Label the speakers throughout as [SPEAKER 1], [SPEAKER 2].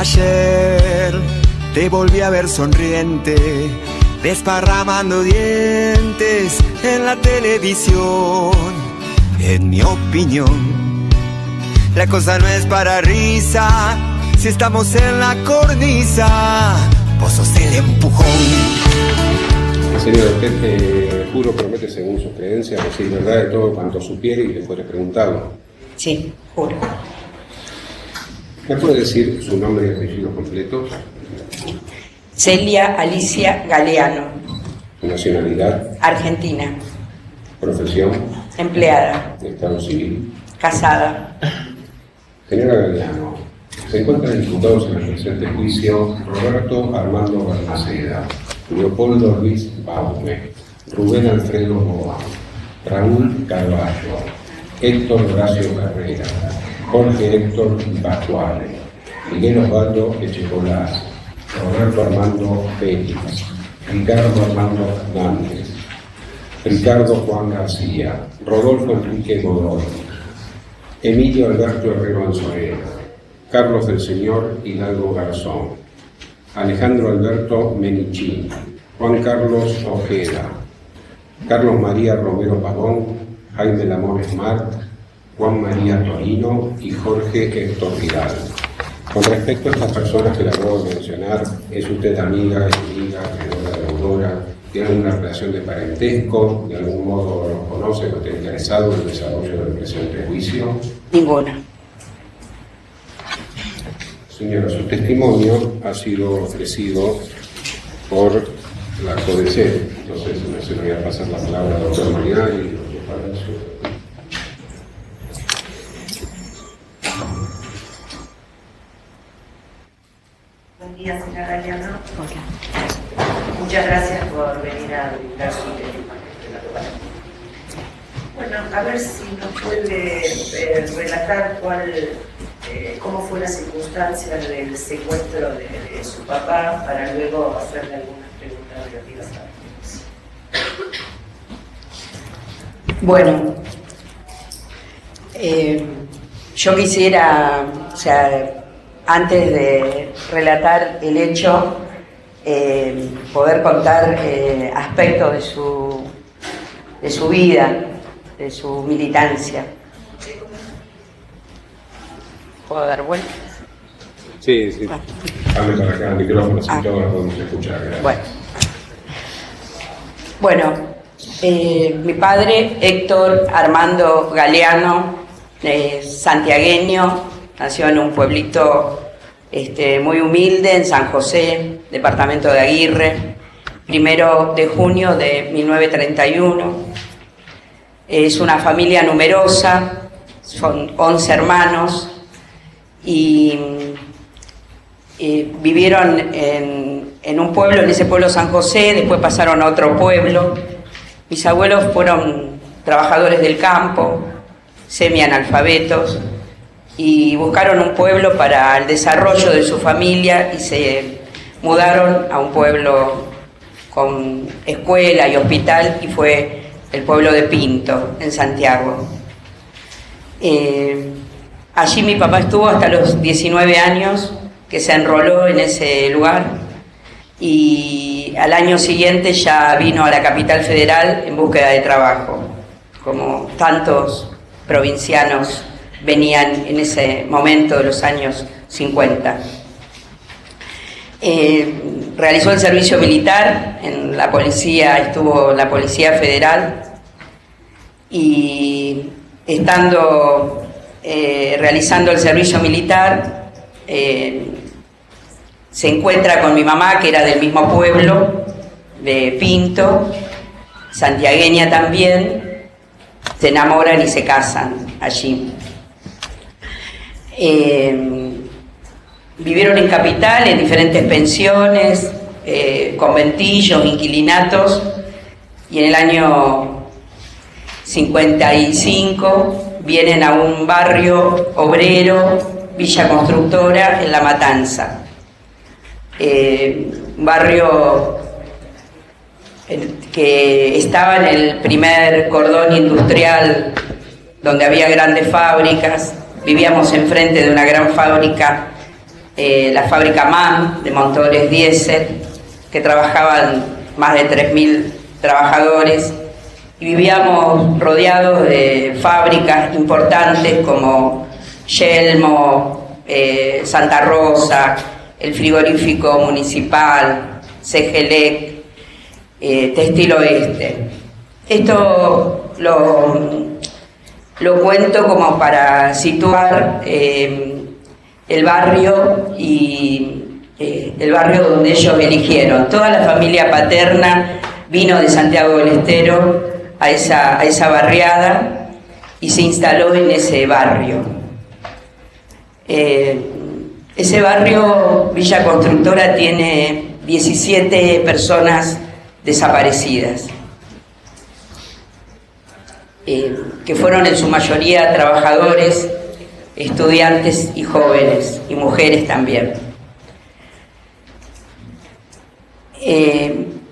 [SPEAKER 1] Ayer te volví a ver sonriente, desparramando dientes en la televisión. En mi opinión, la cosa no es para risa. Si estamos en la cornisa, vos sos el empujón.
[SPEAKER 2] Señor, usted juro, promete según sus creencias decir verdad de todo cuanto supiere y le fuere preguntado.
[SPEAKER 3] Sí, juro.
[SPEAKER 2] ¿Me puede decir su nombre y apellidos completos?
[SPEAKER 3] Celia Alicia Galeano.
[SPEAKER 2] Su nacionalidad.
[SPEAKER 3] Argentina.
[SPEAKER 2] Profesión.
[SPEAKER 3] Empleada.
[SPEAKER 2] Estado civil.
[SPEAKER 3] Casada.
[SPEAKER 2] Señora Galeano, se encuentran imputados en el presente juicio Roberto Armando Balmaceda, Leopoldo Luis Baume, Rubén Alfredo Boa, Raúl Carvalho, Héctor Horacio Carrera, Jorge Héctor Bacuale, Miguel Osvaldo Echecolás, Roberto Armando Félix, Ricardo Armando Fernández, Ricardo Juan García, Rodolfo Enrique Godoy, Emilio Alberto Herrero Anzoera, Carlos del Señor Hidalgo Garzón, Alejandro Alberto Menichín, Juan Carlos Ojeda, Carlos María Romero Pavón, Jaime Lamores Mart, Juan María Torino y Jorge Héctor Vidal. Con respecto a estas personas que le acabo de mencionar, ¿es usted amiga, creadora, deudora? ¿Tiene alguna relación de parentesco? ¿De algún modo los conoce o está interesado en el desarrollo del presente juicio?
[SPEAKER 3] Ninguna.
[SPEAKER 2] Señora, su testimonio ha sido ofrecido por la CODECET. Entonces, se le voy a pasar la palabra al doctor María y al doctor Palacio.
[SPEAKER 4] Buen día, señora Galeano. Muchas gracias por venir a brindar su testimonio. Bueno, a ver si nos puede relatar cómo fue la circunstancia del secuestro de su papá para luego hacerle algunas preguntas relativas a eso.
[SPEAKER 3] Bueno, yo quisiera, o sea, antes de relatar el hecho, poder contar aspectos de su vida, de su militancia. ¿Puedo dar vuelta?
[SPEAKER 2] Sí, sí. Hable para acá el micrófono, si todos la podemos escuchar. Gracias.
[SPEAKER 3] Bueno, mi padre, Héctor Armando Galeano, santiagueño, nació en un pueblito muy humilde, en San José, departamento de Aguirre, 1 de junio de 1931. Es una familia numerosa, son 11 hermanos y vivieron en un pueblo, en ese pueblo San José, después pasaron a otro pueblo. Mis abuelos fueron trabajadores del campo, semianalfabetos, y buscaron un pueblo para el desarrollo de su familia y se mudaron a un pueblo con escuela y hospital, y fue el pueblo de Pinto, en Santiago. Allí mi papá estuvo hasta los 19 años, que se enroló en ese lugar, y al año siguiente ya vino a la capital federal en búsqueda de trabajo, como tantos provincianos venían en ese momento de los años 50. Realizó el servicio militar en la policía, estuvo la Policía Federal, y estando realizando el servicio militar se encuentra con mi mamá, que era del mismo pueblo de Pinto, santiagueña también, se enamoran y se casan allí. Vivieron en capital, en diferentes pensiones, conventillos, inquilinatos, y en el año 55 vienen a un barrio obrero, Villa Constructora, en La Matanza. Un barrio que estaba en el primer cordón industrial, donde había grandes fábricas. Vivíamos enfrente de una gran fábrica la fábrica MAN de motores diésel, que trabajaban más de 3.000 trabajadores, y vivíamos rodeados de fábricas importantes como Yelmo, Santa Rosa, el frigorífico municipal, Cegelec, Textil Oeste. Esto lo cuento como para situar el barrio y el barrio donde ellos eligieron. Toda la familia paterna vino de Santiago del Estero a esa barriada y se instaló en ese barrio. Ese barrio, Villa Constructora, tiene 17 personas desaparecidas, que fueron en su mayoría trabajadores, estudiantes y jóvenes, y mujeres también.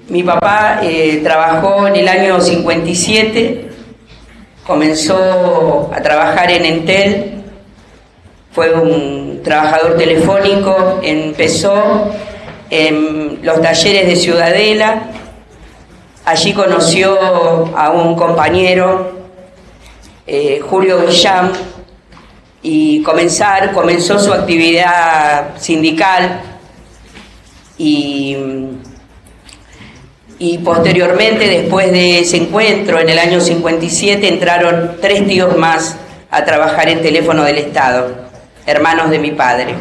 [SPEAKER 3] Mi papá trabajó en el año 57, comenzó a trabajar en Entel, fue un trabajador telefónico, empezó en los talleres de Ciudadela, allí conoció a un compañero, Julio Guillán, y comenzó su actividad sindical y posteriormente, después de ese encuentro, en el año 57, entraron 3 tíos más a trabajar en Teléfono del Estado, hermanos de mi padre.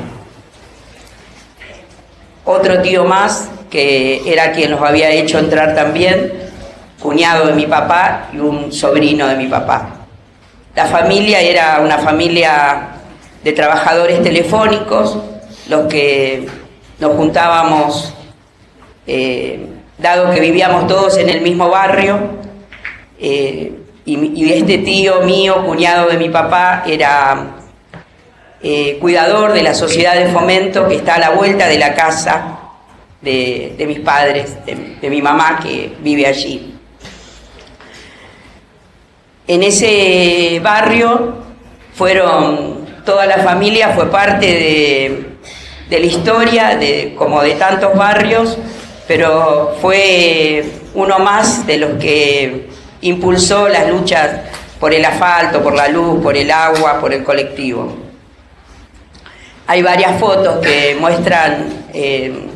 [SPEAKER 3] Otro tío más, que era quien los había hecho entrar también, cuñado de mi papá y un sobrino de mi papá. La familia era una familia de trabajadores telefónicos, los que nos juntábamos, dado que vivíamos todos en el mismo barrio, y este tío mío, cuñado de mi papá, era cuidador de la sociedad de fomento que está a la vuelta de la casa de mis padres, de mi mamá, que vive allí. En ese barrio toda la familia fue parte de la historia, como de tantos barrios, pero fue uno más de los que impulsó las luchas por el asfalto, por la luz, por el agua, por el colectivo. Hay varias fotos que muestran en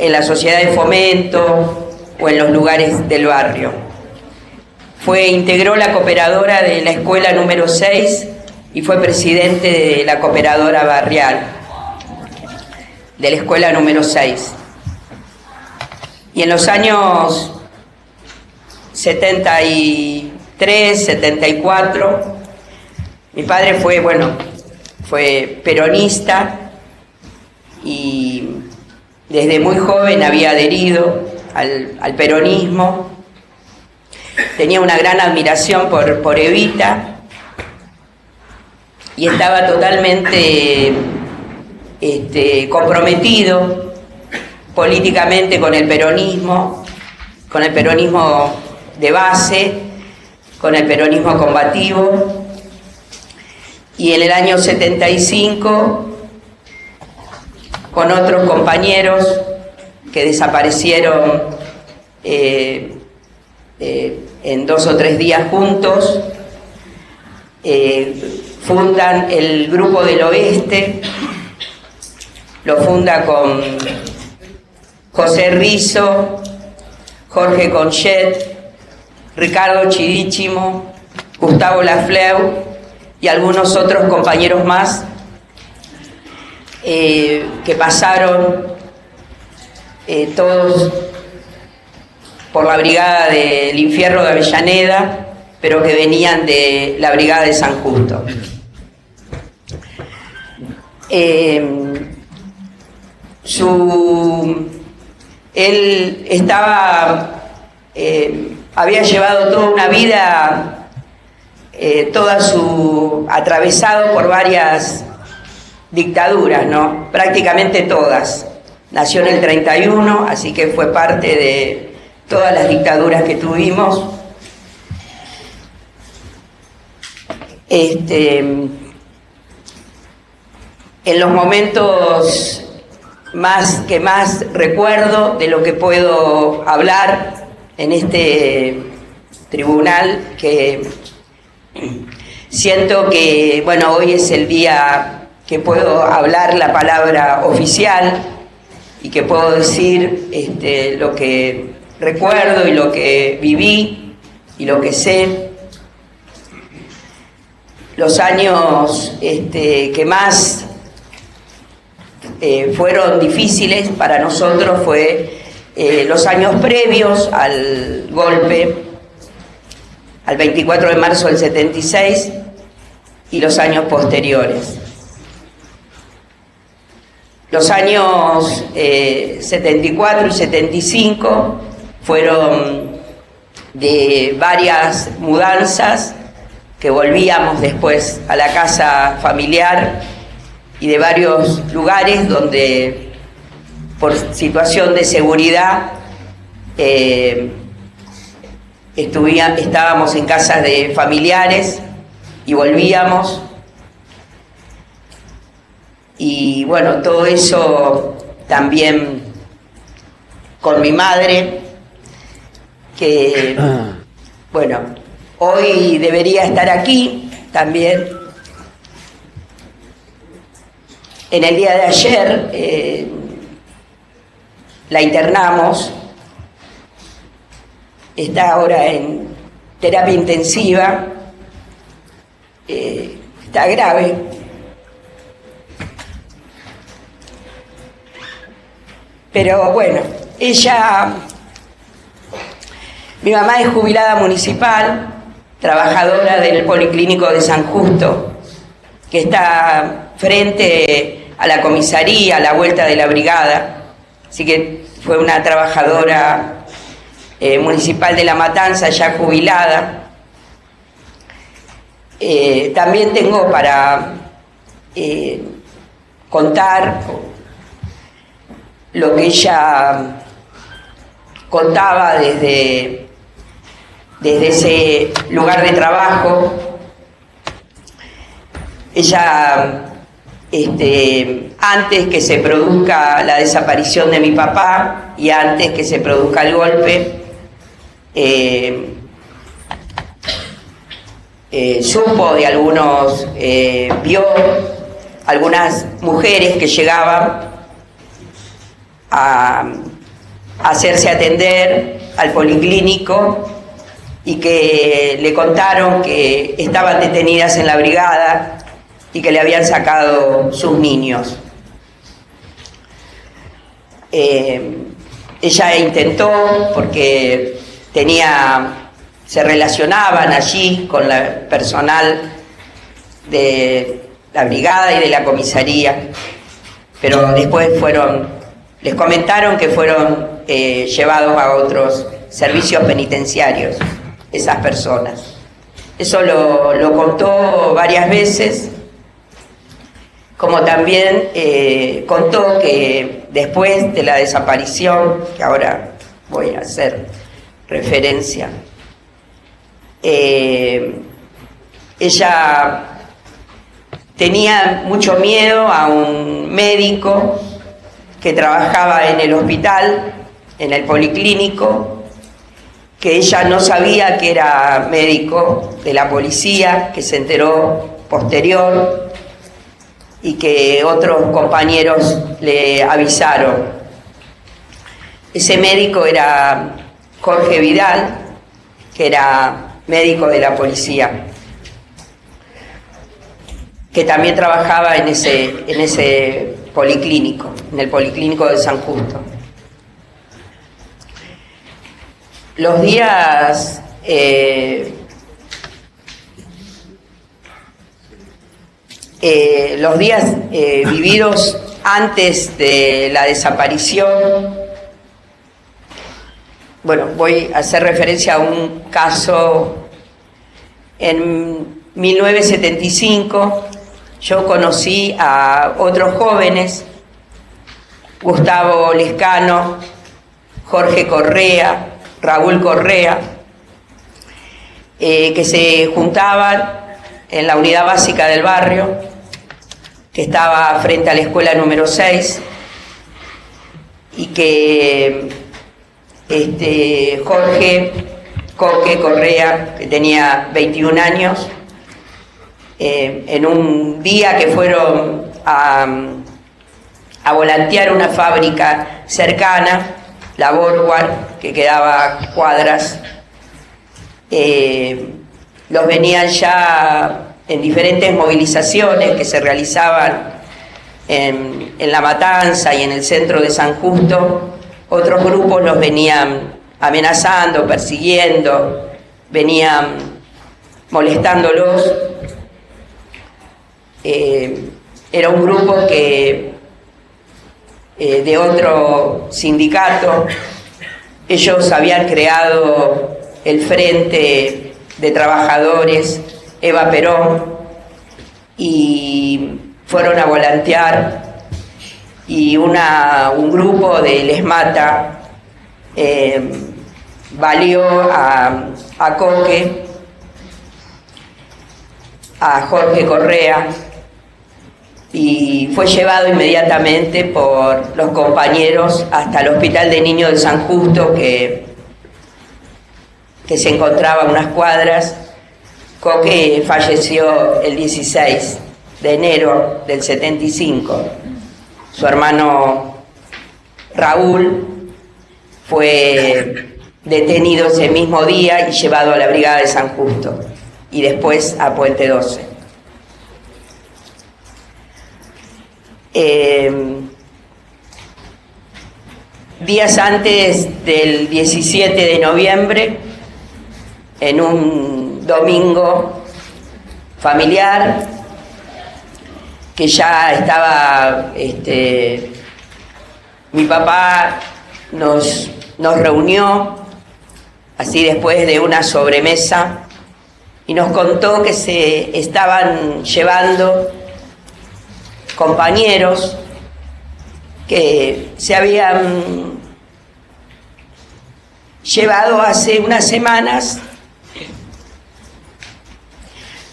[SPEAKER 3] la sociedad de fomento o en los lugares del barrio. Integró la cooperadora de la escuela número 6 y fue presidente de la cooperadora barrial de la escuela número 6. Y en los años 73, 74, mi padre fue peronista y desde muy joven había adherido al peronismo. Tenía una gran admiración por Evita y estaba totalmente comprometido políticamente con el peronismo de base, con el peronismo combativo. Y en el año 75, con otros compañeros que desaparecieron en 2 o 3 días juntos, fundan el Grupo del Oeste, lo funda con José Rizzo, Jorge Conchet, Ricardo Chidíchimo, Gustavo Lafleur y algunos otros compañeros más que pasaron todos por la brigada del Infierno de Avellaneda, pero que venían de la brigada de San Justo. Él había llevado toda una vida, atravesado por varias dictaduras, ¿no? Prácticamente todas. Nació en el 31, así que fue parte de todas las dictaduras que tuvimos. en los momentos que más recuerdo de lo que puedo hablar en este tribunal, que siento que, bueno, hoy es el día que puedo hablar la palabra oficial y que puedo decir lo que recuerdo y lo que viví y lo que sé. Los años que más fueron difíciles para nosotros fue los años previos al golpe, al 24 de marzo del 76, y los años posteriores. Los años 74 y 75 fueron de varias mudanzas, que volvíamos después a la casa familiar, y de varios lugares donde por situación de seguridad estábamos en casas de familiares y volvíamos. Y bueno, todo eso también con mi madre, que bueno, hoy debería estar aquí también. En el día de ayer la internamos, está ahora en terapia intensiva, está grave. Pero bueno, mi mamá es jubilada municipal, trabajadora del Policlínico de San Justo, que está frente a la comisaría, a la vuelta de la brigada, así que fue una trabajadora municipal de La Matanza, ya jubilada. También tengo para contar lo que ella contaba desde ese lugar de trabajo. Ella, antes que se produzca la desaparición de mi papá y antes que se produzca el golpe, supo de vio algunas mujeres que llegaban a hacerse atender al policlínico y que le contaron que estaban detenidas en la brigada y que le habían sacado sus niños. Ella intentó, porque se relacionaban allí con el personal de la brigada y de la comisaría, pero después les comentaron que fueron llevados a otros servicios penitenciarios esas personas. Eso lo contó varias veces, como también contó que después de la desaparición, que ahora voy a hacer referencia, ella tenía mucho miedo a un médico que trabajaba en el hospital, en el policlínico, que ella no sabía que era médico de la policía, que se enteró posterior y que otros compañeros le avisaron. Ese médico era Jorge Vidal, que era médico de la policía, que también trabajaba en ese policlínico, en el Policlínico de San Justo. Los días vividos antes de la desaparición, bueno, voy a hacer referencia a un caso. En 1975 yo conocí a otros jóvenes, Gustavo Lescano, Jorge Correa, Raúl Correa, que se juntaban en la unidad básica del barrio que estaba frente a la escuela número 6, y que Jorge Coque Correa, que tenía 21 años, en un día que fueron a volantear una fábrica cercana, la Borwar, que quedaba a cuadras, los venían ya en diferentes movilizaciones que se realizaban en La Matanza y en el centro de San Justo. Otros grupos los venían amenazando, persiguiendo, venían molestándolos. Era un grupo que de otro sindicato, ellos habían creado el Frente de Trabajadores Eva Perón y fueron a volantear, y un grupo de Les Mata valió a Coque, a Jorge Correa, y fue llevado inmediatamente por los compañeros hasta el Hospital de Niños de San Justo, que se encontraba a unas cuadras. Coque falleció el 16 de enero del 75. Su hermano Raúl fue detenido ese mismo día y llevado a la Brigada de San Justo, y después a Puente 12. Días antes del 17 de noviembre, en un domingo familiar, que ya estaba, mi papá nos reunió, así después de una sobremesa, y nos contó que se estaban llevando compañeros que se habían llevado hace unas semanas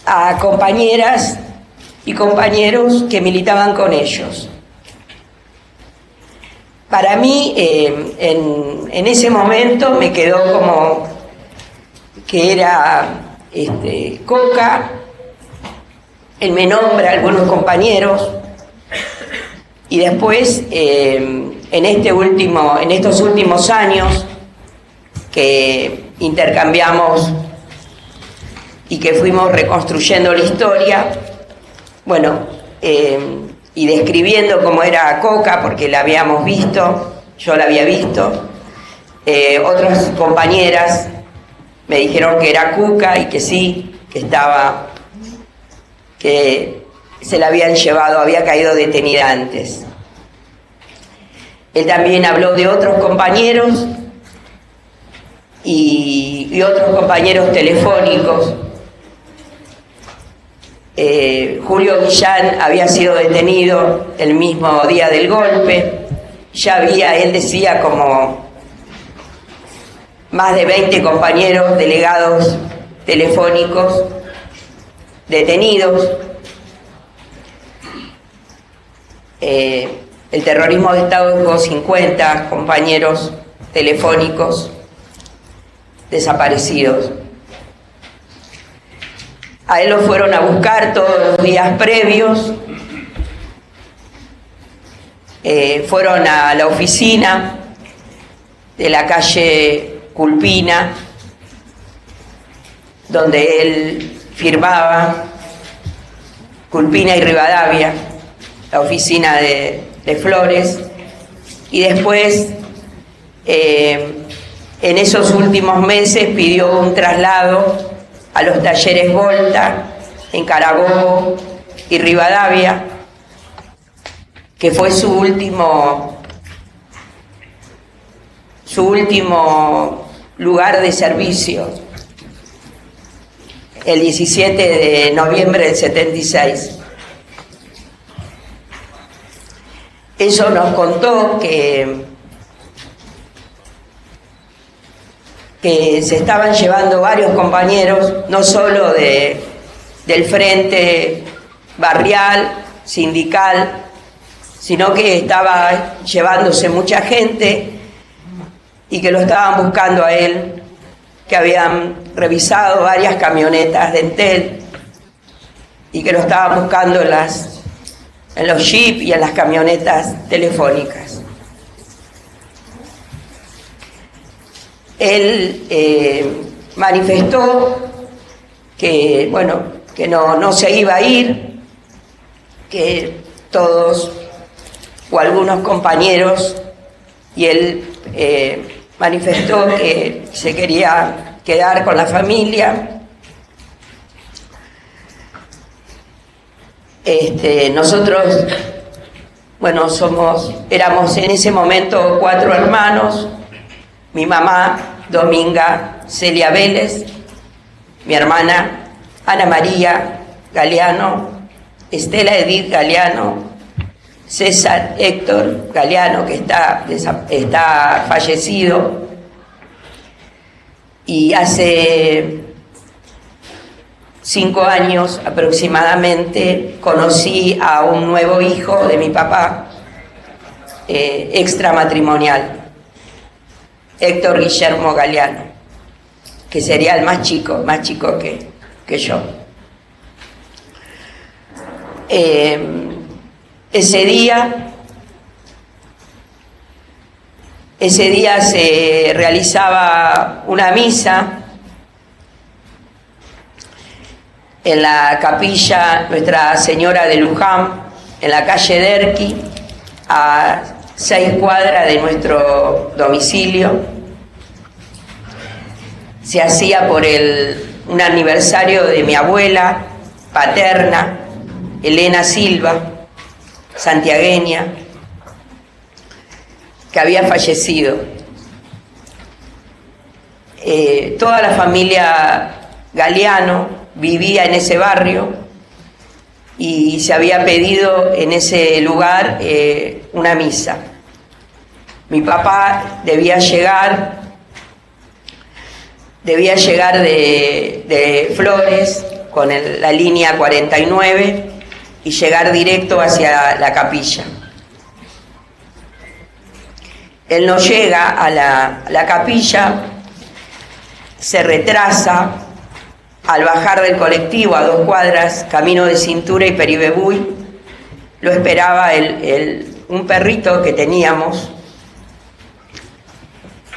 [SPEAKER 3] a compañeras y compañeros que militaban con ellos. Para mí, en ese momento me quedó como que era Coca. Él me nombra a algunos compañeros, y después en estos últimos años que intercambiamos y que fuimos reconstruyendo la historia, bueno, y describiendo cómo era Coca, porque la habíamos visto, yo la había visto, otras compañeras me dijeron que era Cuca, y que sí, que se la habían llevado, había caído detenida antes. Él también habló de otros compañeros y otros compañeros telefónicos. Julio Guillán había sido detenido el mismo día del golpe. Ya había, él decía, como más de 20 compañeros delegados telefónicos detenidos. El terrorismo de Estado dejó 50 compañeros telefónicos desaparecidos. A él lo fueron a buscar todos los días previos. Fueron a la oficina de la calle Culpina, donde él firmaba, Culpina y Rivadavia, la oficina de Flores, y después en esos últimos meses pidió un traslado a los talleres Volta en Carabobo y Rivadavia, que fue su último lugar de servicio, el 17 de noviembre del 76. Eso nos contó que se estaban llevando varios compañeros, no solo del Frente Barrial, sindical, sino que estaba llevándose mucha gente y que lo estaban buscando a él, que habían revisado varias camionetas de Entel y que lo estaban buscando en los jeeps y en las camionetas telefónicas. Él manifestó que, bueno, que no se iba a ir, que todos o algunos compañeros, y él manifestó que se quería quedar con la familia. Nosotros, bueno, éramos en ese momento 4 hermanos: mi mamá, Dominga Celia Vélez, mi hermana Ana María Galeano, Estela Edith Galeano, César Héctor Galeano, que está fallecido, y hace 5 años aproximadamente conocí a un nuevo hijo de mi papá, extramatrimonial, Héctor Guillermo Galeano, que sería el más chico que yo. Ese día se realizaba una misa en la capilla Nuestra Señora de Luján, en la calle Derqui, a 6 cuadras de nuestro domicilio. Se hacía por un aniversario de mi abuela paterna, Elena Silva, santiagueña, que había fallecido. Toda la familia Galeano vivía en ese barrio y se había pedido en ese lugar una misa. Mi papá debía llegar de Flores con la línea 49 y llegar directo hacia la capilla. Él no llega a la capilla, se retrasa. Al bajar del colectivo a 2 cuadras, camino de Cintura y Peribebuy, lo esperaba un perrito que teníamos.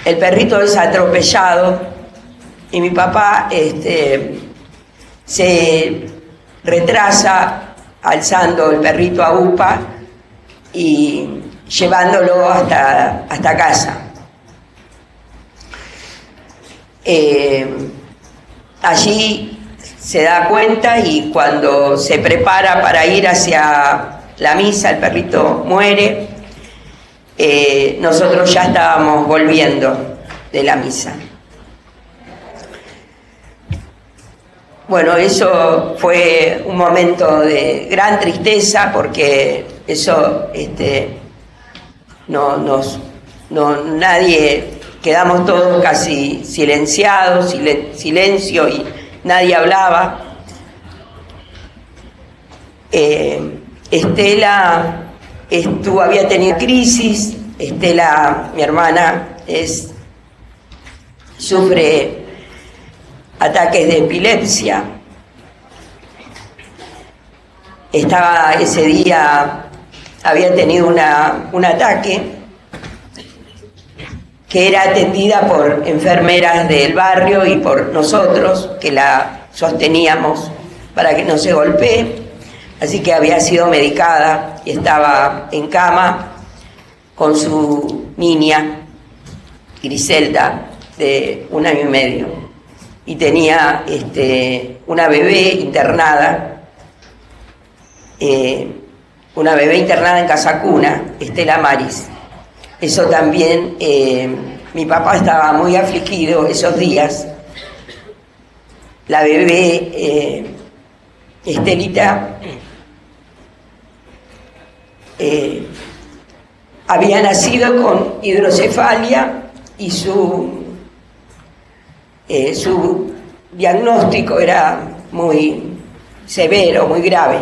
[SPEAKER 3] El perrito es atropellado y mi papá se retrasa alzando el perrito a UPA y llevándolo hasta casa. Allí se da cuenta y cuando se prepara para ir hacia la misa, el perrito muere. Nosotros ya estábamos volviendo de la misa. Bueno, eso fue un momento de gran tristeza porque eso nadie, quedamos todos casi silenciados, silencio, y nadie hablaba. Estela había tenido crisis. Estela, mi hermana, sufre ataques de epilepsia. Ese día había tenido un ataque, que era atendida por enfermeras del barrio y por nosotros, que la sosteníamos para que no se golpee. Así que había sido medicada y estaba en cama con su niña, Griselda, de 1 año y medio. Y tenía una bebé internada, en Casa Cuna, Estela Maris. Eso también, mi papá estaba muy afligido esos días. La bebé, Estelita, había nacido con hidrocefalia y su diagnóstico era muy severo, muy grave.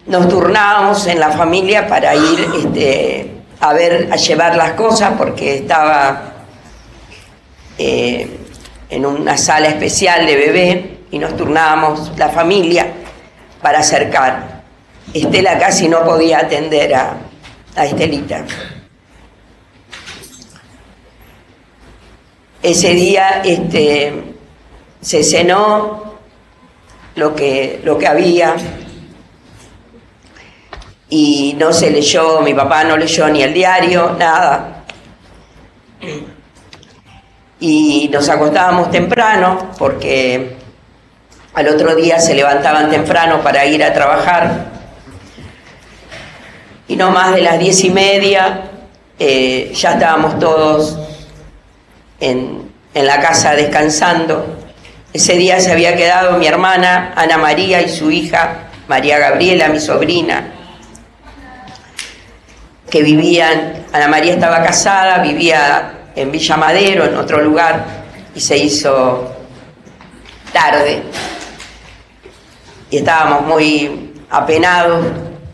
[SPEAKER 3] nos turnábamos en la familia para ir a llevar las cosas, porque estaba en una sala especial de bebé y nos turnábamos la familia para acercar. Estela casi no podía atender a Estelita. Ese día se cenó lo que había y no se leyó, mi papá no leyó ni el diario, nada. Y nos acostábamos temprano porque al otro día se levantaban temprano para ir a trabajar. Y no más de las 10:30 ya estábamos todos en la casa descansando. Ese día se había quedado mi hermana Ana María y su hija María Gabriela, mi sobrina, que vivían. Ana María estaba casada, vivía en Villa Madero, en otro lugar, y se hizo tarde. Y estábamos muy apenados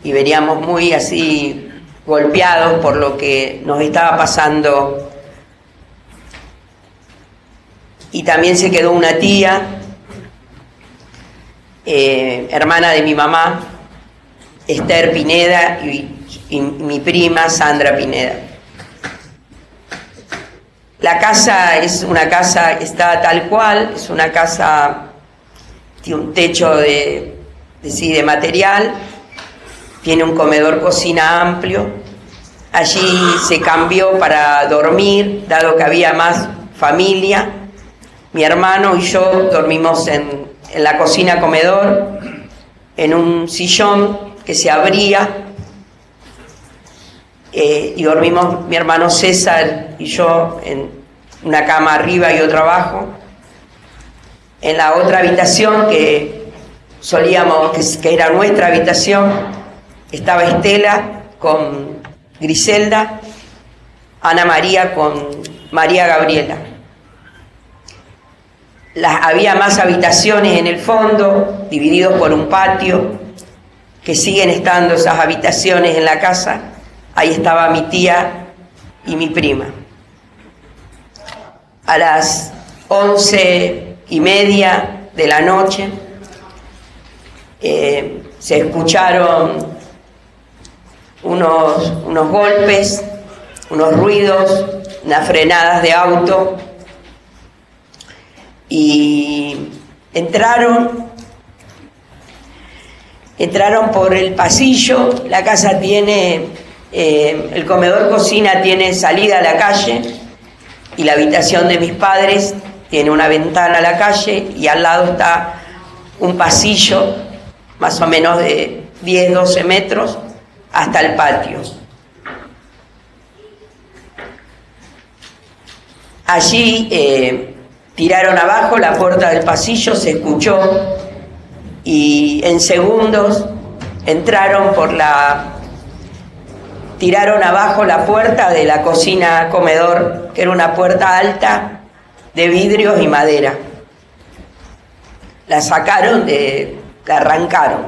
[SPEAKER 3] y veníamos muy así golpeados por lo que nos estaba pasando. Y también se quedó una tía, hermana de mi mamá, Esther Pineda, y mi prima Sandra Pineda. La casa es una casa que está tal cual, es una casa, tiene un techo de material, tiene un comedor cocina amplio. Allí se cambió para dormir, dado que había más familia. Mi hermano y yo dormimos en la cocina comedor, en un sillón que se abría, y dormimos mi hermano César y yo en una cama arriba y otra abajo. En la otra habitación que era nuestra habitación, estaba Estela con Griselda, Ana María con María Gabriela. Había más habitaciones en el fondo, divididos por un patio, que siguen estando esas habitaciones en la casa. Ahí estaba mi tía y mi prima. A las 11:30 de la noche se escucharon unos golpes, unos ruidos, unas frenadas de auto, y entraron por el pasillo. La casa tiene, el comedor cocina tiene salida a la calle, y la habitación de mis padres tiene una ventana a la calle, y al lado está un pasillo más o menos de 10-12 metros hasta el patio. Allí tiraron abajo la puerta del pasillo, se escuchó, y en segundos tiraron abajo la puerta de la cocina comedor, que era una puerta alta de vidrios y madera. La sacaron, la arrancaron.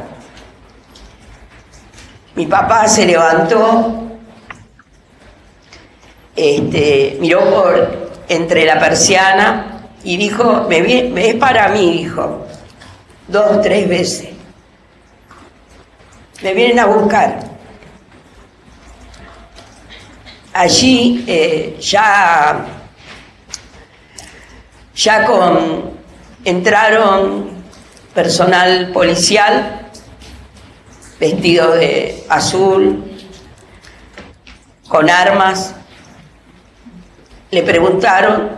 [SPEAKER 3] Mi papá se levantó, miró por entre la persiana y dijo: es para mí, dijo 2-3 veces. Me vienen a buscar. Allí entraron personal policial vestido de azul, con armas. Le preguntaron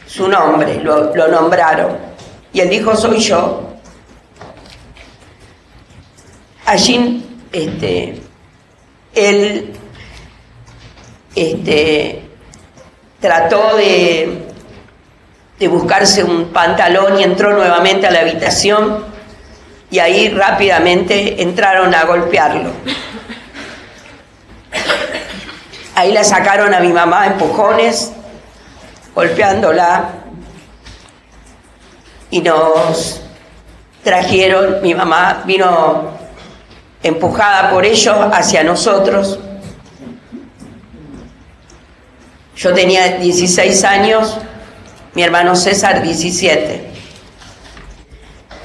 [SPEAKER 3] su nombre, lo nombraron, y él dijo: soy yo. Allí él trató de buscarse un pantalón y entró nuevamente a la habitación, y ahí rápidamente entraron a golpearlo. Ahí la sacaron a mi mamá a empujones, golpeándola, y nos trajeron. Mi mamá vino empujada por ellos hacia nosotros. Yo tenía 16 años, mi hermano César 17.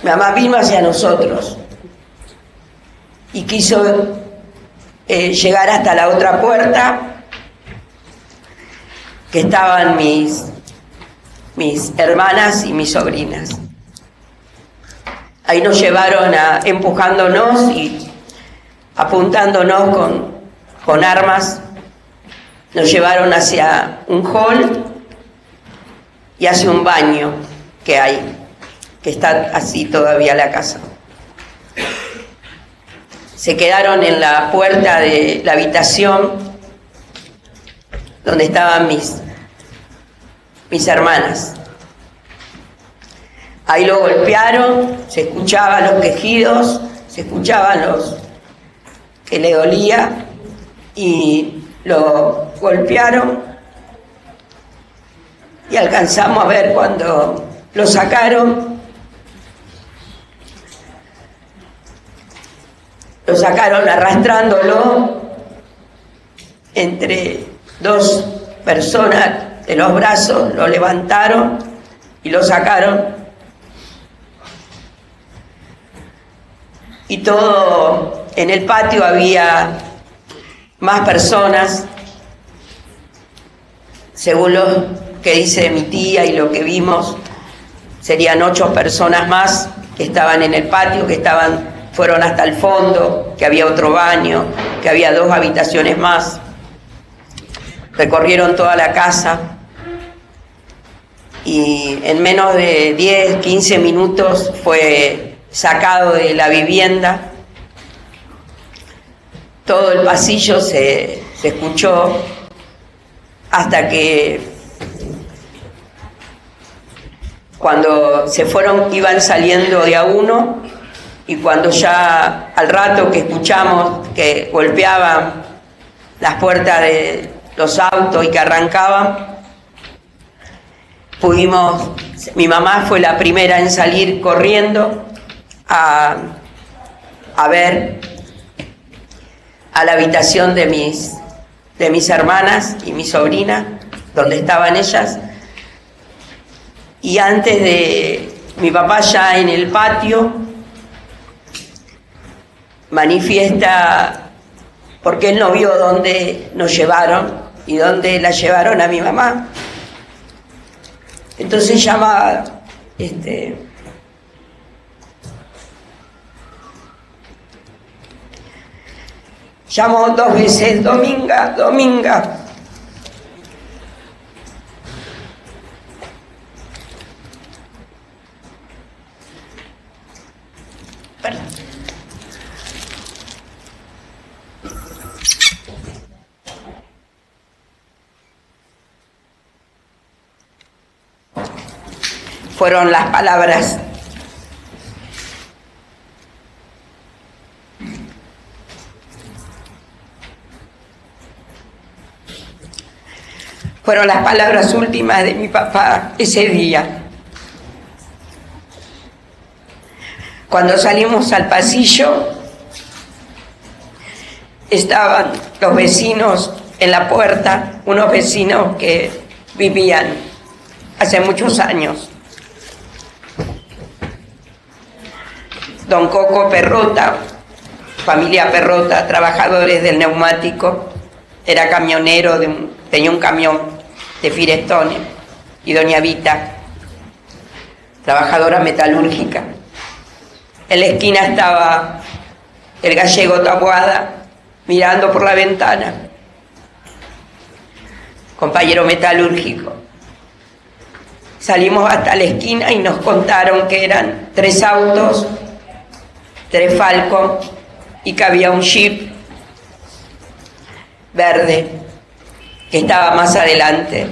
[SPEAKER 3] Mi mamá vino hacia nosotros y quiso llegar hasta la otra puerta, que estaban mis hermanas y mis sobrinas. Ahí nos llevaron empujándonos y apuntándonos con armas. Nos llevaron hacia un hall y hacia un baño que hay, que está así todavía la casa. Se quedaron en la puerta de la habitación donde estaban mis hermanas. Ahí lo golpearon, se escuchaban los quejidos, se escuchaban los que le dolía, y lo golpearon, y alcanzamos a ver cuando lo sacaron. Lo sacaron arrastrándolo entre dos personas de los brazos, lo levantaron y lo sacaron. Y todo en el patio había más personas, según lo que dice mi tía y lo que vimos, serían 8 personas más que estaban en el patio, fueron hasta el fondo, que había otro baño, que había 2 habitaciones más. Recorrieron toda la casa y en menos de 10, 15 minutos fue sacado de la vivienda. Todo el pasillo se escuchó hasta que cuando se fueron, iban saliendo de a uno, y cuando ya al rato que escuchamos que golpeaban las puertas de los autos y que arrancaban, mi mamá fue la primera en salir corriendo a ver a la habitación de mis hermanas y mi sobrina, donde estaban ellas. Y antes de mi papá, ya en el patio, manifiesta, porque él no vio dónde nos llevaron y dónde la llevaron a mi mamá. Entonces llama llamó 2 veces: Dominga, Dominga. Perdón. Fueron las palabras. Fueron las palabras últimas de mi papá ese día. Cuando salimos al pasillo, estaban los vecinos en la puerta, unos vecinos que vivían hace muchos años. Don Coco Perrota, familia Perrota, trabajadores del neumático, era camionero, tenía un camión de Firestone, y doña Vita, trabajadora metalúrgica. En la esquina estaba el gallego Taboada, mirando por la ventana, compañero metalúrgico. Salimos hasta la esquina y nos contaron que eran 3 autos, 3 Falcon, y que había un Jeep verde que estaba más adelante.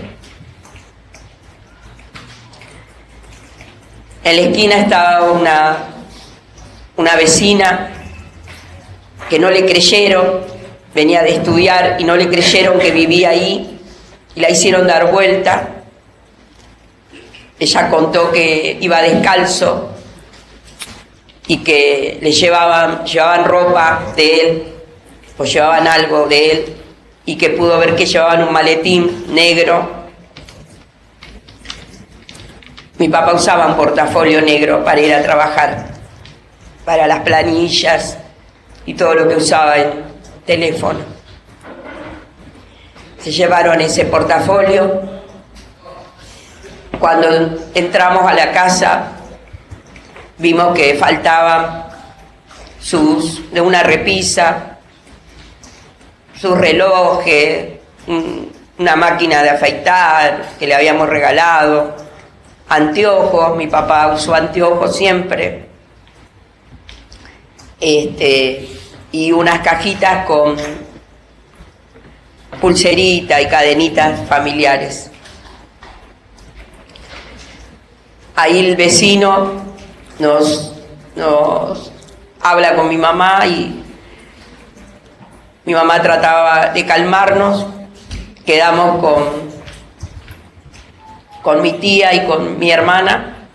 [SPEAKER 3] En la esquina estaba una vecina que no le creyeron, venía de estudiar y no le creyeron que vivía ahí, y la hicieron dar vuelta. Ella contó que iba descalzo y que le llevaban ropa de él o llevaban algo de él, y que pudo ver que llevaban un maletín negro. Mi papá usaba un portafolio negro para ir a trabajar, para las planillas y todo lo que usaba en teléfono. Se llevaron ese portafolio. Cuando entramos a la casa, vimos que faltaban de una repisa, sus relojes, una máquina de afeitar que le habíamos regalado, anteojos, mi papá usó anteojos siempre, y unas cajitas con pulserita y cadenitas familiares. Ahí el vecino nos habla con mi mamá y mi mamá trataba de calmarnos. Quedamos con mi tía y con mi hermana,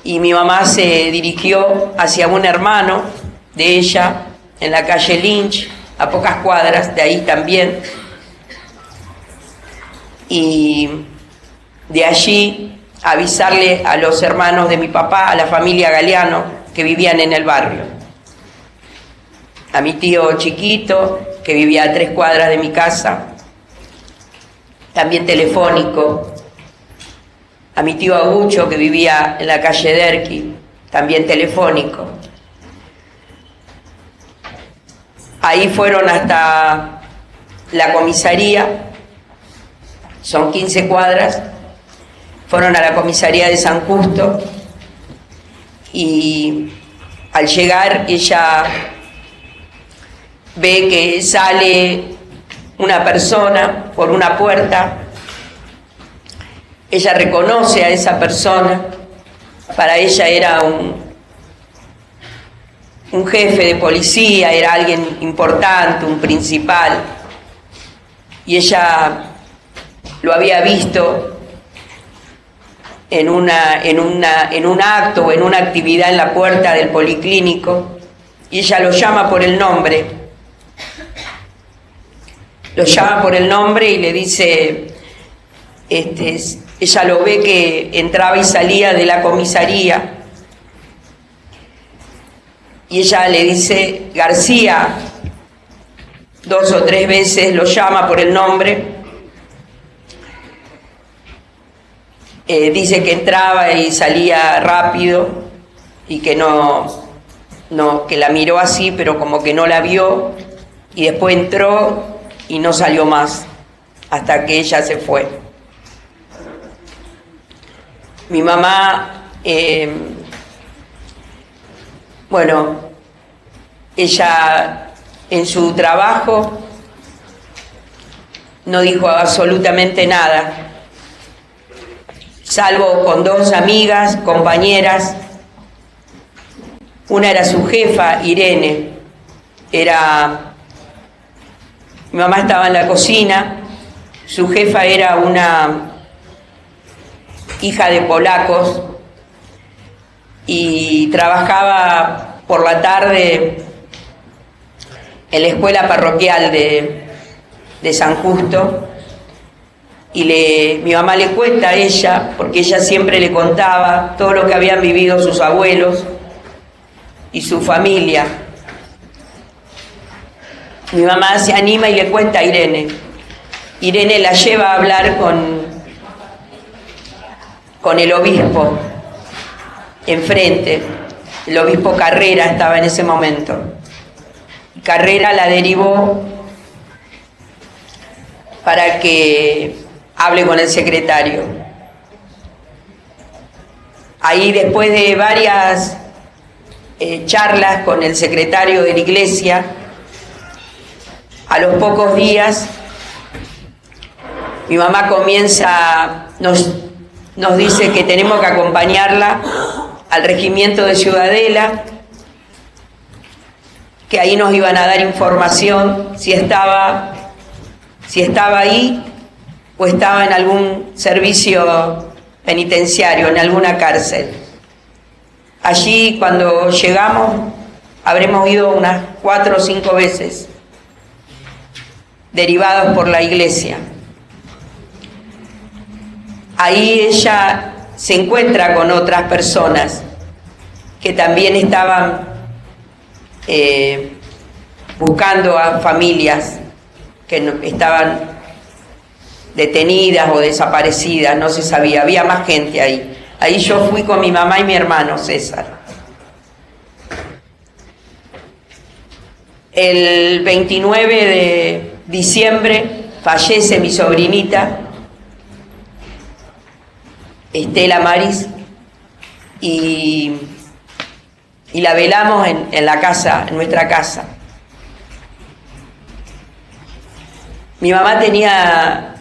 [SPEAKER 3] y mi mamá se dirigió hacia un hermano de ella en la calle Lynch, a pocas cuadras de ahí también, y de allí avisarle a los hermanos de mi papá, a la familia Galeano, que vivían en el barrio, a mi tío chiquito, que vivía a 3 cuadras de mi casa, también telefónico, a mi tío Agucho, que vivía en la calle Derqui, también telefónico. Ahí fueron hasta la comisaría, son 15 cuadras, fueron a la comisaría de San Justo, y al llegar ella ve que sale una persona por una puerta. Ella reconoce a esa persona, para ella era un jefe de policía, era alguien importante, un principal, y ella lo había visto en un acto o en una actividad en la puerta del policlínico, y ella lo llama por el nombre. Lo llama por el nombre y le dice, ella lo ve que entraba y salía de la comisaría, y ella le dice García, 2 o 3 veces lo llama por el nombre. Dice que entraba y salía rápido y que que la miró así, pero como que no la vio, y después entró y no salió más hasta que ella se fue. Mi mamá, ella en su trabajo no dijo absolutamente nada, salvo con 2 amigas, compañeras. Una era su jefa, Irene. Mi mamá estaba en la cocina, su jefa era una hija de polacos y trabajaba por la tarde en la escuela parroquial de San Justo, y mi mamá le cuenta a ella, porque ella siempre le contaba todo lo que habían vivido sus abuelos y su familia. Mi mamá se anima y le cuenta a Irene. Irene la lleva a hablar con el obispo enfrente. El obispo Carrera estaba en ese momento. Carrera la derivó para que hable con el secretario. Ahí, después de varias charlas con el secretario de la iglesia, a los pocos días mi mamá nos dice que tenemos que acompañarla al regimiento de Ciudadela, que ahí nos iban a dar información si estaba ahí o estaba en algún servicio penitenciario, en alguna cárcel. Allí, cuando llegamos, habremos ido unas 4 o 5 veces, derivados por la iglesia. Ahí ella se encuentra con otras personas que también estaban buscando a familias que estaban detenidas o desaparecidas, no se sabía, había más gente ahí. Ahí yo fui con mi mamá y mi hermano César. El 29 de diciembre fallece mi sobrinita, Estela Maris, y la velamos en la casa, en nuestra casa. Mi mamá tenía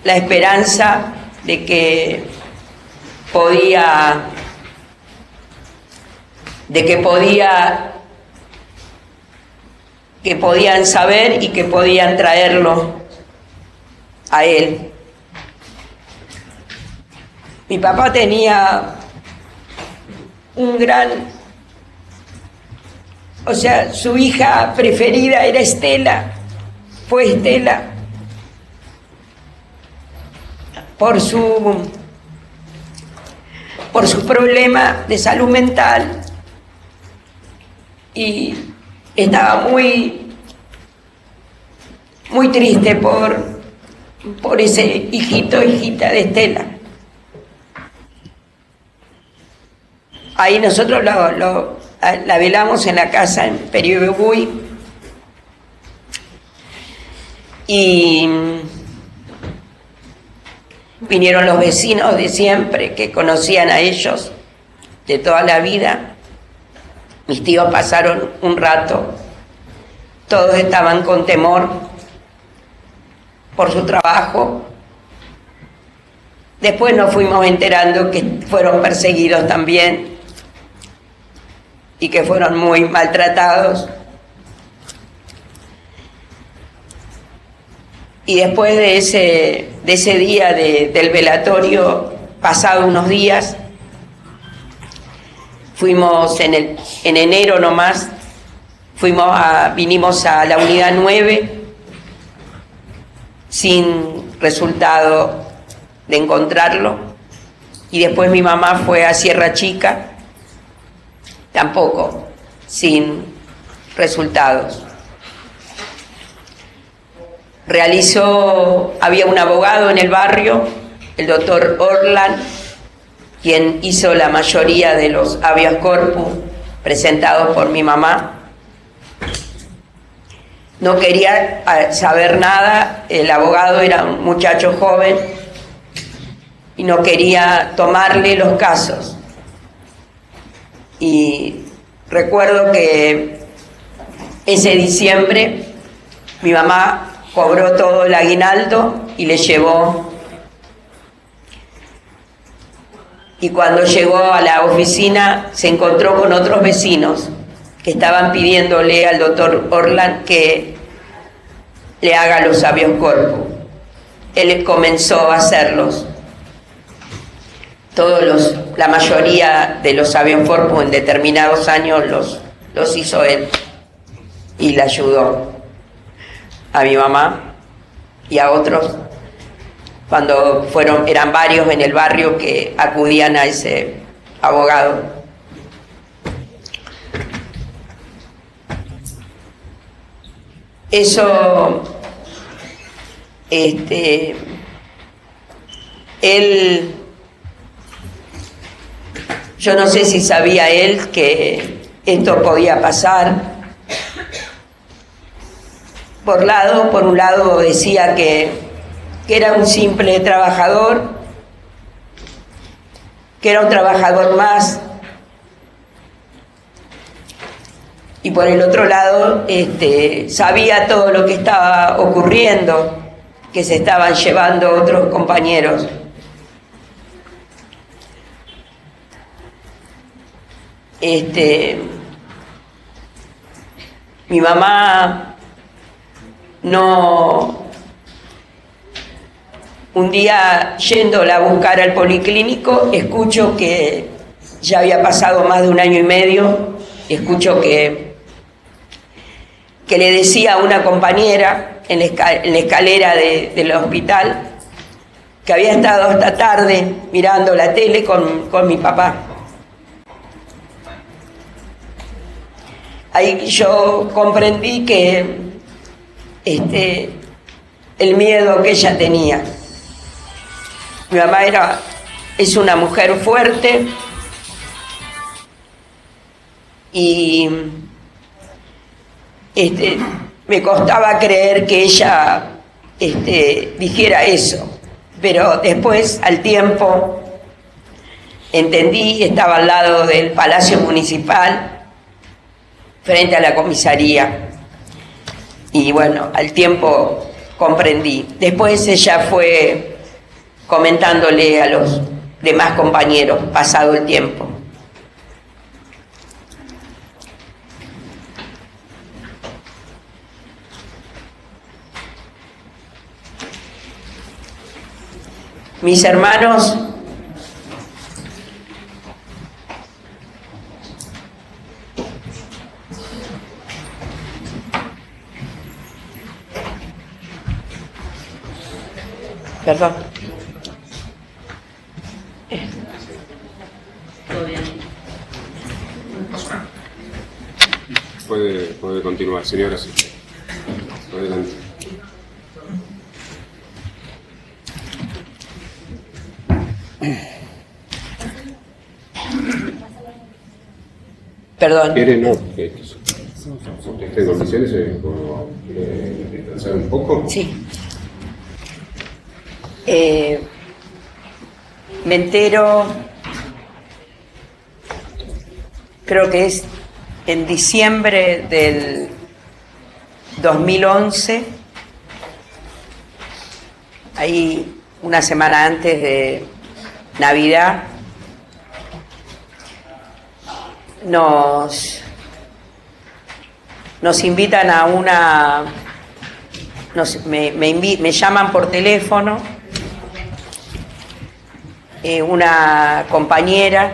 [SPEAKER 3] la esperanza de que podían saber y que podían traerlo a él. Mi papá tenía su hija preferida era Estela, fue Estela, por su problema de salud mental, y estaba muy triste por ese hijita de Estela. Ahí nosotros la velamos en la casa en Peribebuy, y vinieron los vecinos de siempre que conocían a ellos de toda la vida. Mis tíos pasaron un rato, todos estaban con temor por su trabajo. Después nos fuimos enterando que fueron perseguidos también y que fueron muy maltratados. Y después de ese día del velatorio, pasado unos días, fuimos en enero nomás, vinimos a la unidad 9 sin resultado de encontrarlo, y después mi mamá fue a Sierra Chica, tampoco, sin resultados. Había un abogado en el barrio, el doctor Orlan, quien hizo la mayoría de los habeas corpus presentados por mi mamá. No quería saber nada, el abogado era un muchacho joven y no quería tomarle los casos. Y recuerdo que ese diciembre mi mamá cobró todo el aguinaldo y le llevó. Y cuando llegó a la oficina se encontró con otros vecinos que estaban pidiéndole al doctor Orlan que le haga los habeas corpus. Él comenzó a hacerlos. La mayoría de los habeas corpus en determinados años los hizo él, y le ayudó a mi mamá y a otros cuando eran varios en el barrio que acudían a ese abogado. Eso, él, yo no sé si sabía él que esto podía pasar. Por un lado decía que era un simple trabajador, que era un trabajador más, y por el otro lado sabía todo lo que estaba ocurriendo, que se estaban llevando otros compañeros. Mi mamá un día yéndola a buscar al policlínico, escucho que ya había pasado más de 1 año y medio y escucho que le decía a una compañera en la escalera del hospital que había estado hasta tarde mirando la tele con mi papá. Ahí yo comprendí que el miedo que ella tenía. Mi mamá es una mujer fuerte y me costaba creer que ella dijera eso, pero después, al tiempo, entendí, estaba al lado del Palacio Municipal, frente a la comisaría, y bueno, al tiempo comprendí. Después ella fue comentándole a los demás compañeros, pasado el tiempo. Mis hermanos perdón.
[SPEAKER 2] Puede continuar, señora. Sí. Adelante.
[SPEAKER 3] Perdón.
[SPEAKER 2] ¿Quiere? No. ¿Está en condiciones de descansar un poco?
[SPEAKER 3] Sí. Me entero, creo que es en diciembre del 2011, ahí una semana antes de Navidad, nos invitan a me llaman por teléfono una compañera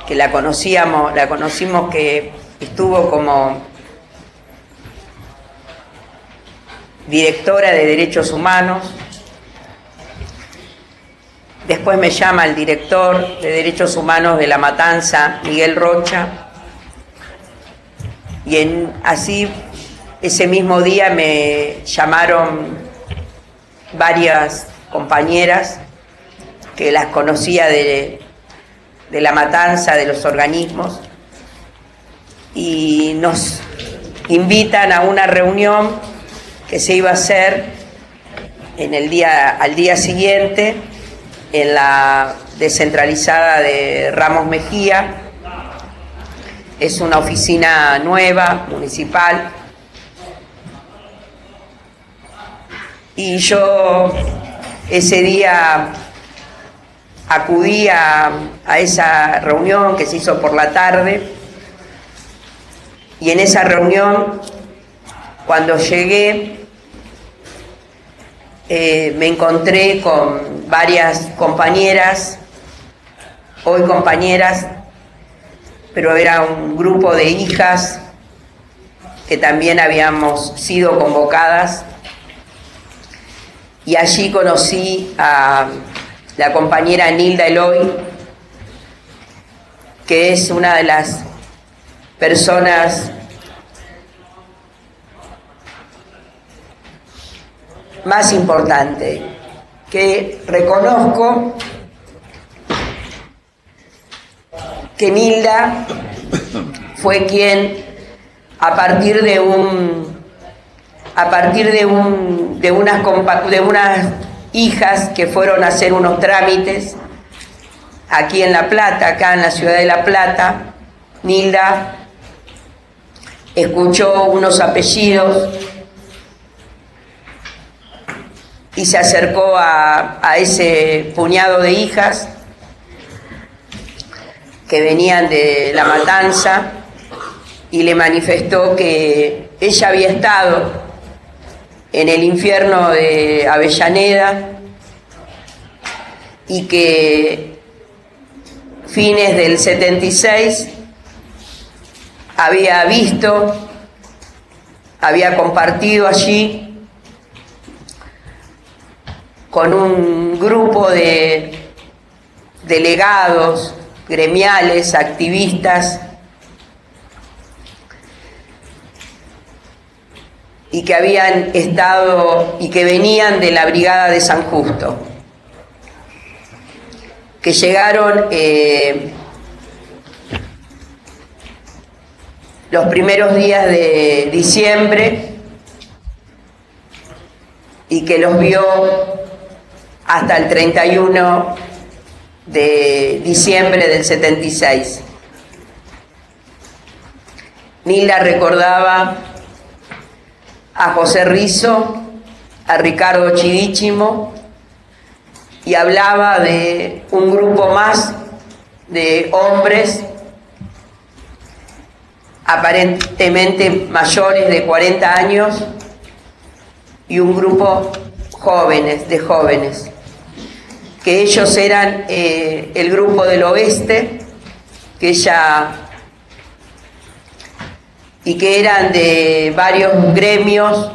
[SPEAKER 3] que la conocimos que estuvo como directora de Derechos Humanos. Después me llama el director de Derechos Humanos de La Matanza, Miguel Rocha, y así ese mismo día me llamaron varias compañeras que las conocía de La Matanza, de los organismos, y nos invitan a una reunión que se iba a hacer al día siguiente en la descentralizada de Ramos Mejía. Es una oficina nueva, municipal, y yo ese día acudí a esa reunión que se hizo por la tarde, y en esa reunión, cuando llegué, me encontré con varias compañeras, hoy compañeras, pero era un grupo de hijas que también habíamos sido convocadas, y allí conocí a la compañera Nilda Eloy, que es una de las personas más importantes, que reconozco que Nilda fue quien, a partir de unas hijas que fueron a hacer unos trámites aquí en La Plata, acá en la ciudad de La Plata, Nilda escuchó unos apellidos y se acercó a ese puñado de hijas que venían de La Matanza y le manifestó que ella había estado en el infierno de Avellaneda y que fines del 76, había visto, había compartido allí con un grupo de delegados gremiales, activistas, y que habían estado y que venían de la Brigada de San Justo, que llegaron los primeros días de diciembre y que los vio hasta el 31 de diciembre del 76. Nilda recordaba a José Rizo, a Ricardo Chidíchimo, y hablaba de un grupo más de hombres aparentemente mayores de 40 años y un grupo de jóvenes, que ellos eran el grupo del oeste, que eran de varios gremios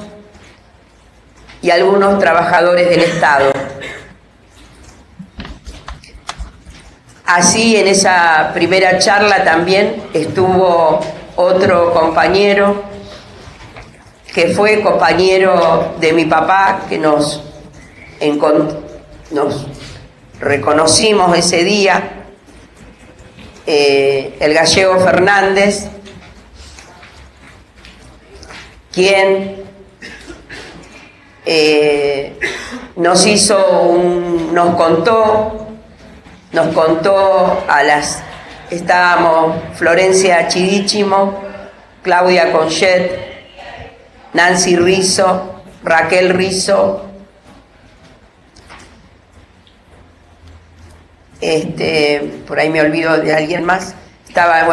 [SPEAKER 3] y algunos trabajadores del Estado. Así, en esa primera charla también estuvo otro compañero que fue compañero de mi papá, que nos reconocimos ese día, el gallego Fernández, quien nos contó estábamos Florencia Chidíchimo, Claudia Conchet, Nancy Rizo, Raquel Rizo, por ahí me olvido de alguien más, estaba,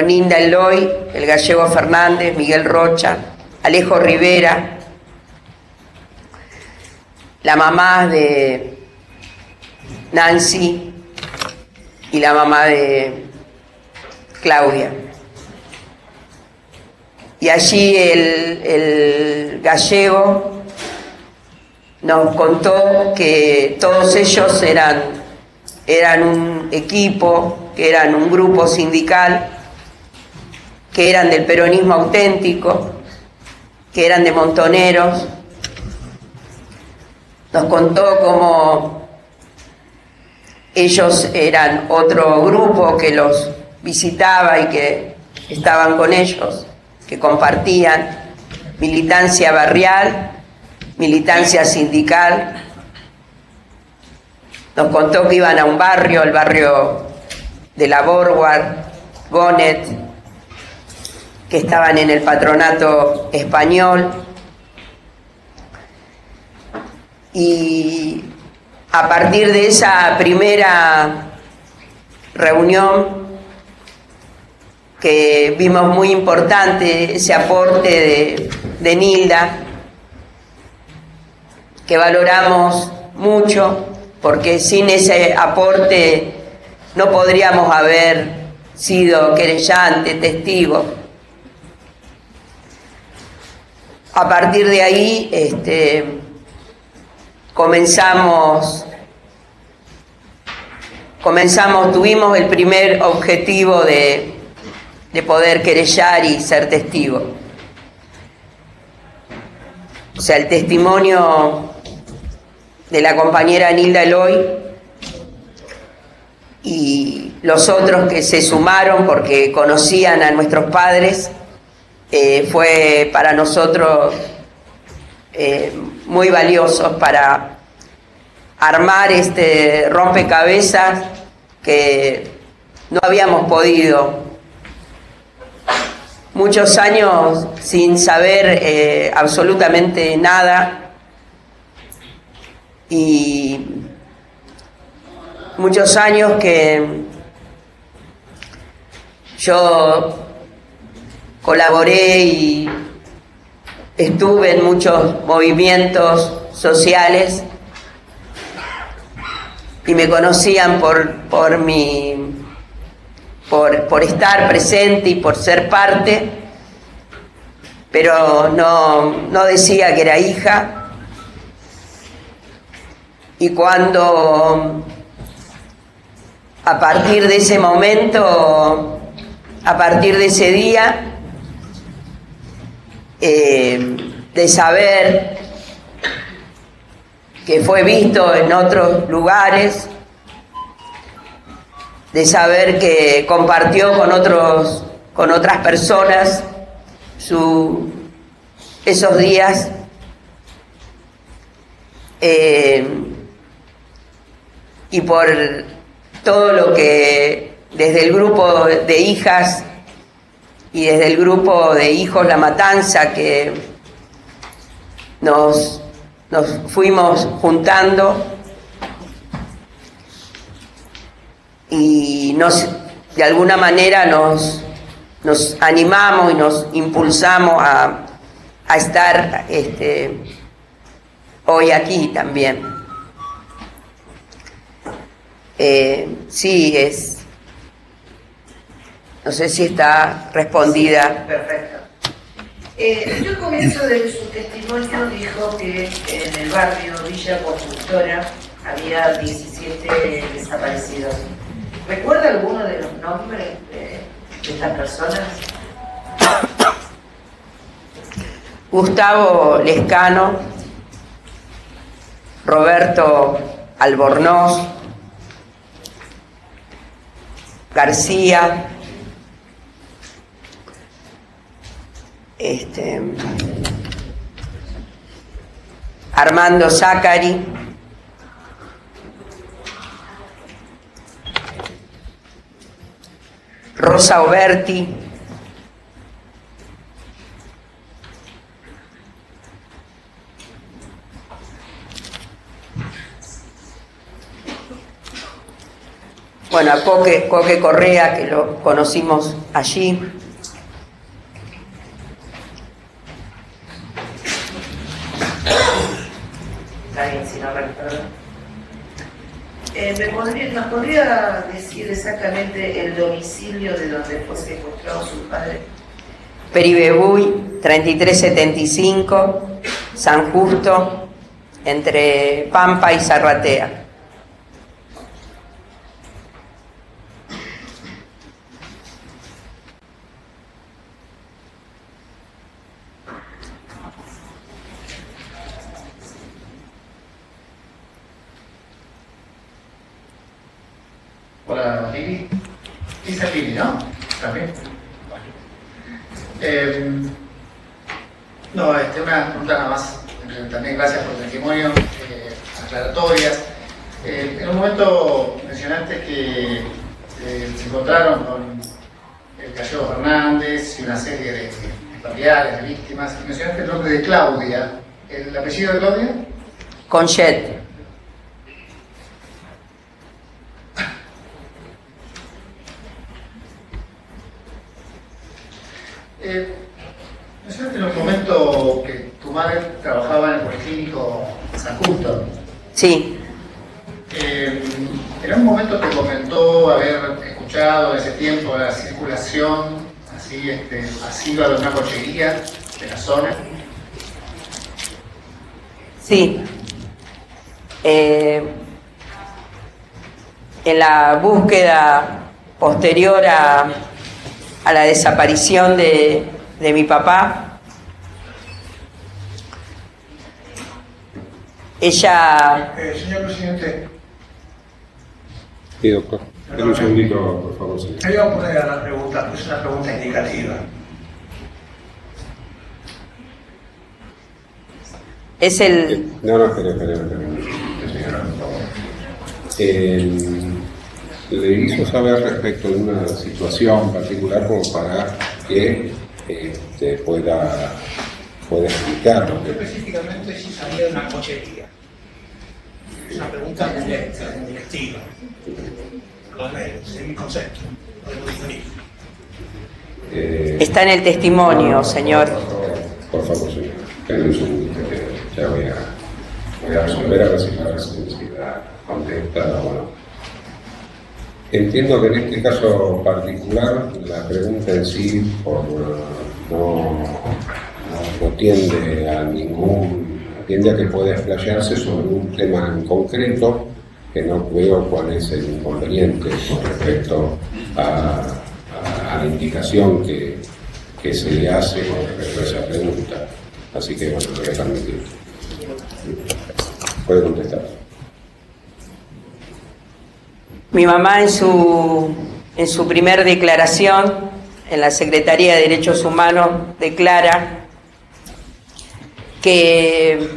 [SPEAKER 3] Ninda Eloy, el gallego Fernández, Miguel Rocha, Alejo Rivera, la mamá de Nancy y la mamá de Claudia. Y allí el gallego nos contó que todos ellos eran un equipo, que eran un grupo sindical, que eran del peronismo auténtico, que eran de Montoneros. Nos contó cómo ellos eran otro grupo que los visitaba y que estaban con ellos, que compartían militancia barrial, militancia sindical. Nos contó que iban a un barrio, el barrio de la Borguard, Gonet, que estaban en el patronato español, y a partir de esa primera reunión, que vimos muy importante ese aporte de Nilda, que valoramos mucho, porque sin ese aporte no podríamos haber sido querellantes, testigos. A partir de ahí tuvimos el primer objetivo de poder querellar y ser testigo. O sea, el testimonio de la compañera Nilda Eloy y los otros que se sumaron porque conocían a nuestros padres, fue para nosotros muy valioso para armar este rompecabezas que no habíamos podido. Muchos años sin saber absolutamente nada, y muchos años que yo colaboré y estuve en muchos movimientos sociales, y me conocían por estar presente y por ser parte, pero no decía que era hija. Y cuando a partir de ese momento, a partir de ese día, de saber que fue visto en otros lugares, de saber que compartió con otras personas esos días, y por todo lo que desde el grupo de hijas y desde el grupo de hijos La Matanza, que nos fuimos juntando y de alguna manera nos animamos y nos impulsamos a estar hoy aquí también. Sí, no sé si está respondida.
[SPEAKER 4] Perfecto. Yo al comienzo de su testimonio dijo que en el barrio Villa Constructora había 17 desaparecidos. ¿Recuerda alguno de los nombres de estas personas?
[SPEAKER 3] Gustavo Lescano, Roberto Albornoz, García, Armando Zacari, Rosa Oberti, bueno, a Coque Correa, que lo conocimos allí.
[SPEAKER 4] Si no recuerdo. ¿Nos podría decir exactamente el domicilio de donde fue secuestrado su padre?
[SPEAKER 3] Peribebuy, 3375, San Justo, entre Pampa y Zarratea.
[SPEAKER 5] Hola, Lili. Dice Lili, ¿no? También. No, una pregunta nada más. También gracias por el testimonio, aclaratorias. En un momento mencionaste que se encontraron con el Gallego Fernández y una serie de familiares, de víctimas. Y mencionaste el nombre de Claudia. ¿El apellido de Claudia?
[SPEAKER 3] Conchet.
[SPEAKER 5] Mencionaste en un momento que tu madre trabajaba en el Policlínico San Justo.
[SPEAKER 3] Sí.
[SPEAKER 5] En un momento te comentó haber escuchado en ese tiempo la circulación así asiva de una cochería de la zona.
[SPEAKER 3] Sí. En la búsqueda posterior a la desaparición de mi papá, ella...
[SPEAKER 6] Señor presidente.
[SPEAKER 2] Sí, doctor. Un segundito, por favor, señor.
[SPEAKER 6] Me voy a poner a la pregunta, es una pregunta indicativa.
[SPEAKER 3] Es el...
[SPEAKER 2] No, espera. Señora, por favor. Le hizo saber respecto de una situación particular como para que pueda explicarlo.
[SPEAKER 6] Específicamente si salía de una cochería. Es una pregunta directiva. Es mi concepto. Podemos diferir.
[SPEAKER 3] Está en el testimonio, señor.
[SPEAKER 2] Por favor, señor. Espera un segundito, que ya voy a voy a resolver a ver si la contesta. Bueno. Entiendo que en este caso particular la pregunta en sí no tiende a tiende a que pueda explayarse sobre un tema en concreto, que no veo cuál es el inconveniente con respecto a la indicación que se le hace con respecto a esa pregunta. Así que bueno, lo voy a permitir. Puede contestar.
[SPEAKER 3] Mi mamá en su primer declaración en la Secretaría de Derechos Humanos declara que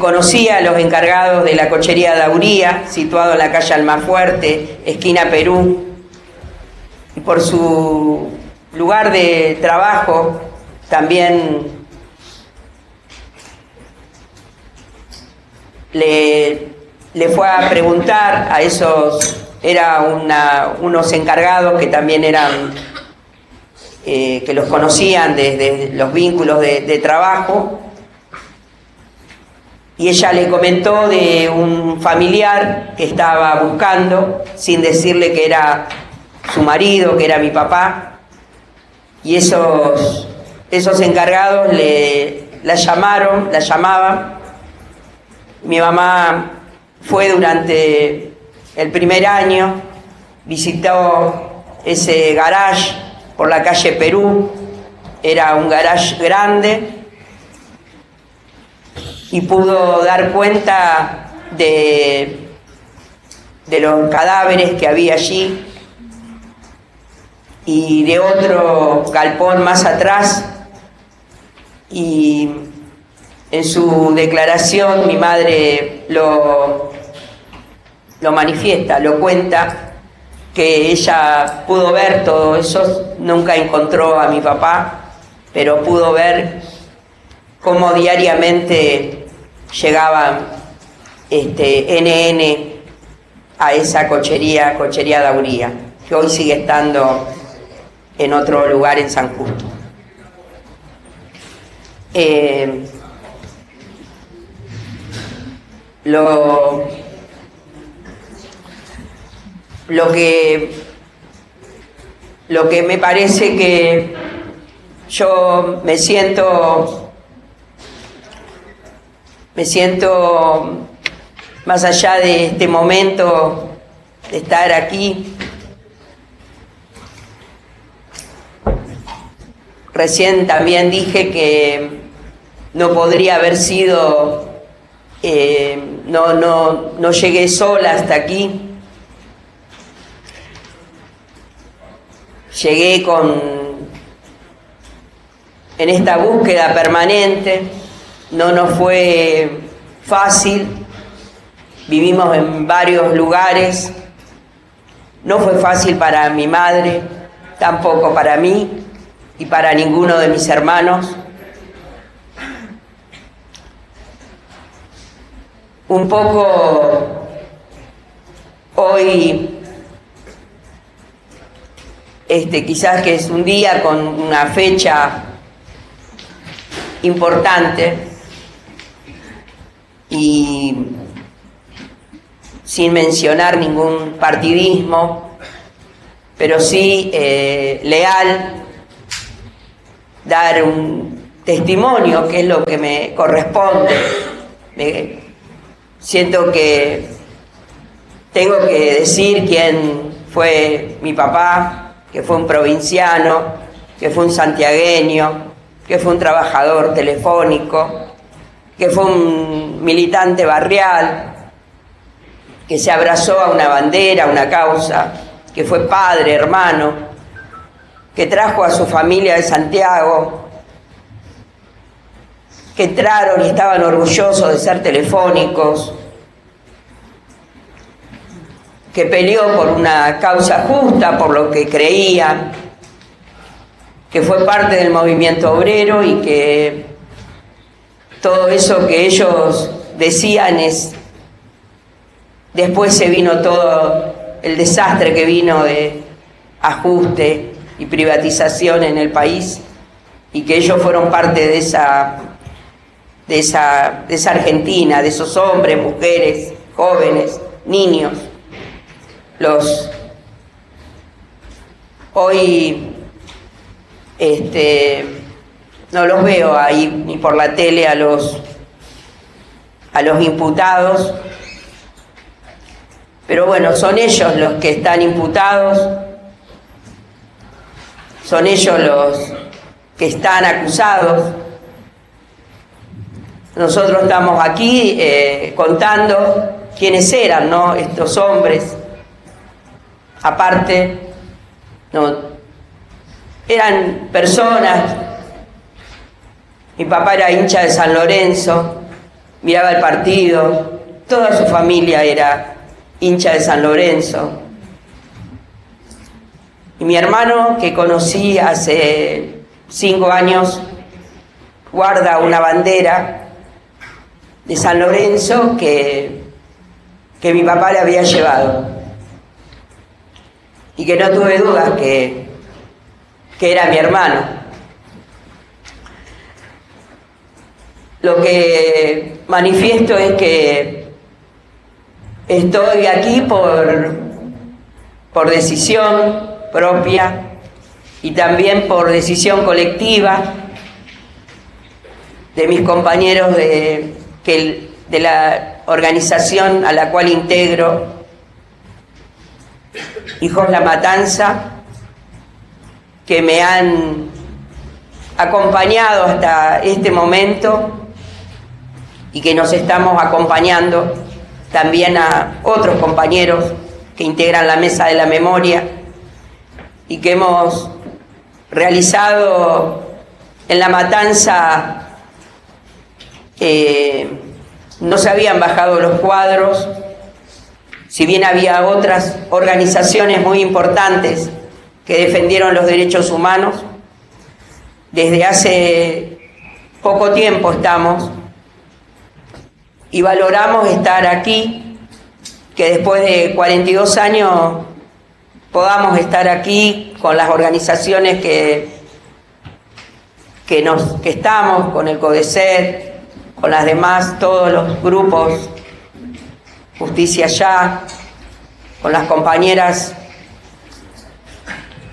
[SPEAKER 3] conocía a los encargados de la cochería Dauría, situado en la calle Almafuerte, esquina Perú, y por su lugar de trabajo también le fue a preguntar a esos, unos encargados que también eran, que los conocían desde los vínculos de trabajo, y ella le comentó de un familiar que estaba buscando, sin decirle que era su marido, que era mi papá, y esos encargados la llamaban. Mi mamá fue durante el primer año, visitó ese garage por la calle Perú, era un garage grande, y pudo dar cuenta de los cadáveres que había allí, y de otro galpón más atrás. Y en su declaración mi madre lo manifiesta, lo cuenta, que ella pudo ver todo eso. Nunca encontró a mi papá, pero pudo ver cómo diariamente llegaban NN a esa cochería Dauría, que hoy sigue estando en otro lugar en San Justo. Lo que me parece que yo me siento más allá de este momento de estar aquí. Recién también dije que no podría haber sido, no llegué sola hasta aquí. Llegué en esta búsqueda permanente. No nos fue fácil, vivimos en varios lugares. No fue fácil para mi madre, tampoco para mí y para ninguno de mis hermanos. Un poco hoy, quizás que es un día con una fecha importante, y sin mencionar ningún partidismo, pero sí leal, dar un testimonio, que es lo que me corresponde. Siento que tengo que decir quién fue mi papá, que fue un provinciano, que fue un santiagueño, que fue un trabajador telefónico, que fue un militante barrial, que se abrazó a una bandera, a una causa, que fue padre, hermano, que trajo a su familia de Santiago, que entraron y estaban orgullosos de ser telefónicos, que peleó por una causa justa, por lo que creían, que fue parte del movimiento obrero, y que todo eso que ellos decían después se vino todo el desastre que vino de ajuste y privatización en el país, y que ellos fueron parte de esa de esa Argentina, de esos hombres, mujeres, jóvenes, niños. Hoy no los veo ahí ni por la tele a los imputados, pero bueno, son ellos los que están imputados, son ellos los que están acusados. Nosotros estamos aquí contando quiénes eran, ¿no?, estos hombres. Aparte, no, eran personas. Mi papá era hincha de San Lorenzo, miraba el partido, toda su familia era hincha de San Lorenzo. Y mi hermano, que conocí hace 5 años, guarda una bandera de San Lorenzo que mi papá le había llevado. Y que no tuve dudas que era mi hermano. Lo que manifiesto es que estoy aquí por decisión propia y también por decisión colectiva de mis compañeros de la organización a la cual integro, Hijos La Matanza, que me han acompañado hasta este momento y que nos estamos acompañando también a otros compañeros que integran la Mesa de la Memoria y que hemos realizado en La Matanza. No se habían bajado los cuadros, si bien había otras organizaciones muy importantes que defendieron los derechos humanos. Desde hace poco tiempo estamos y valoramos estar aquí, que después de 42 años podamos estar aquí con las organizaciones que estamos, con el CODECER, con las demás, todos los grupos, Justicia Ya, con las compañeras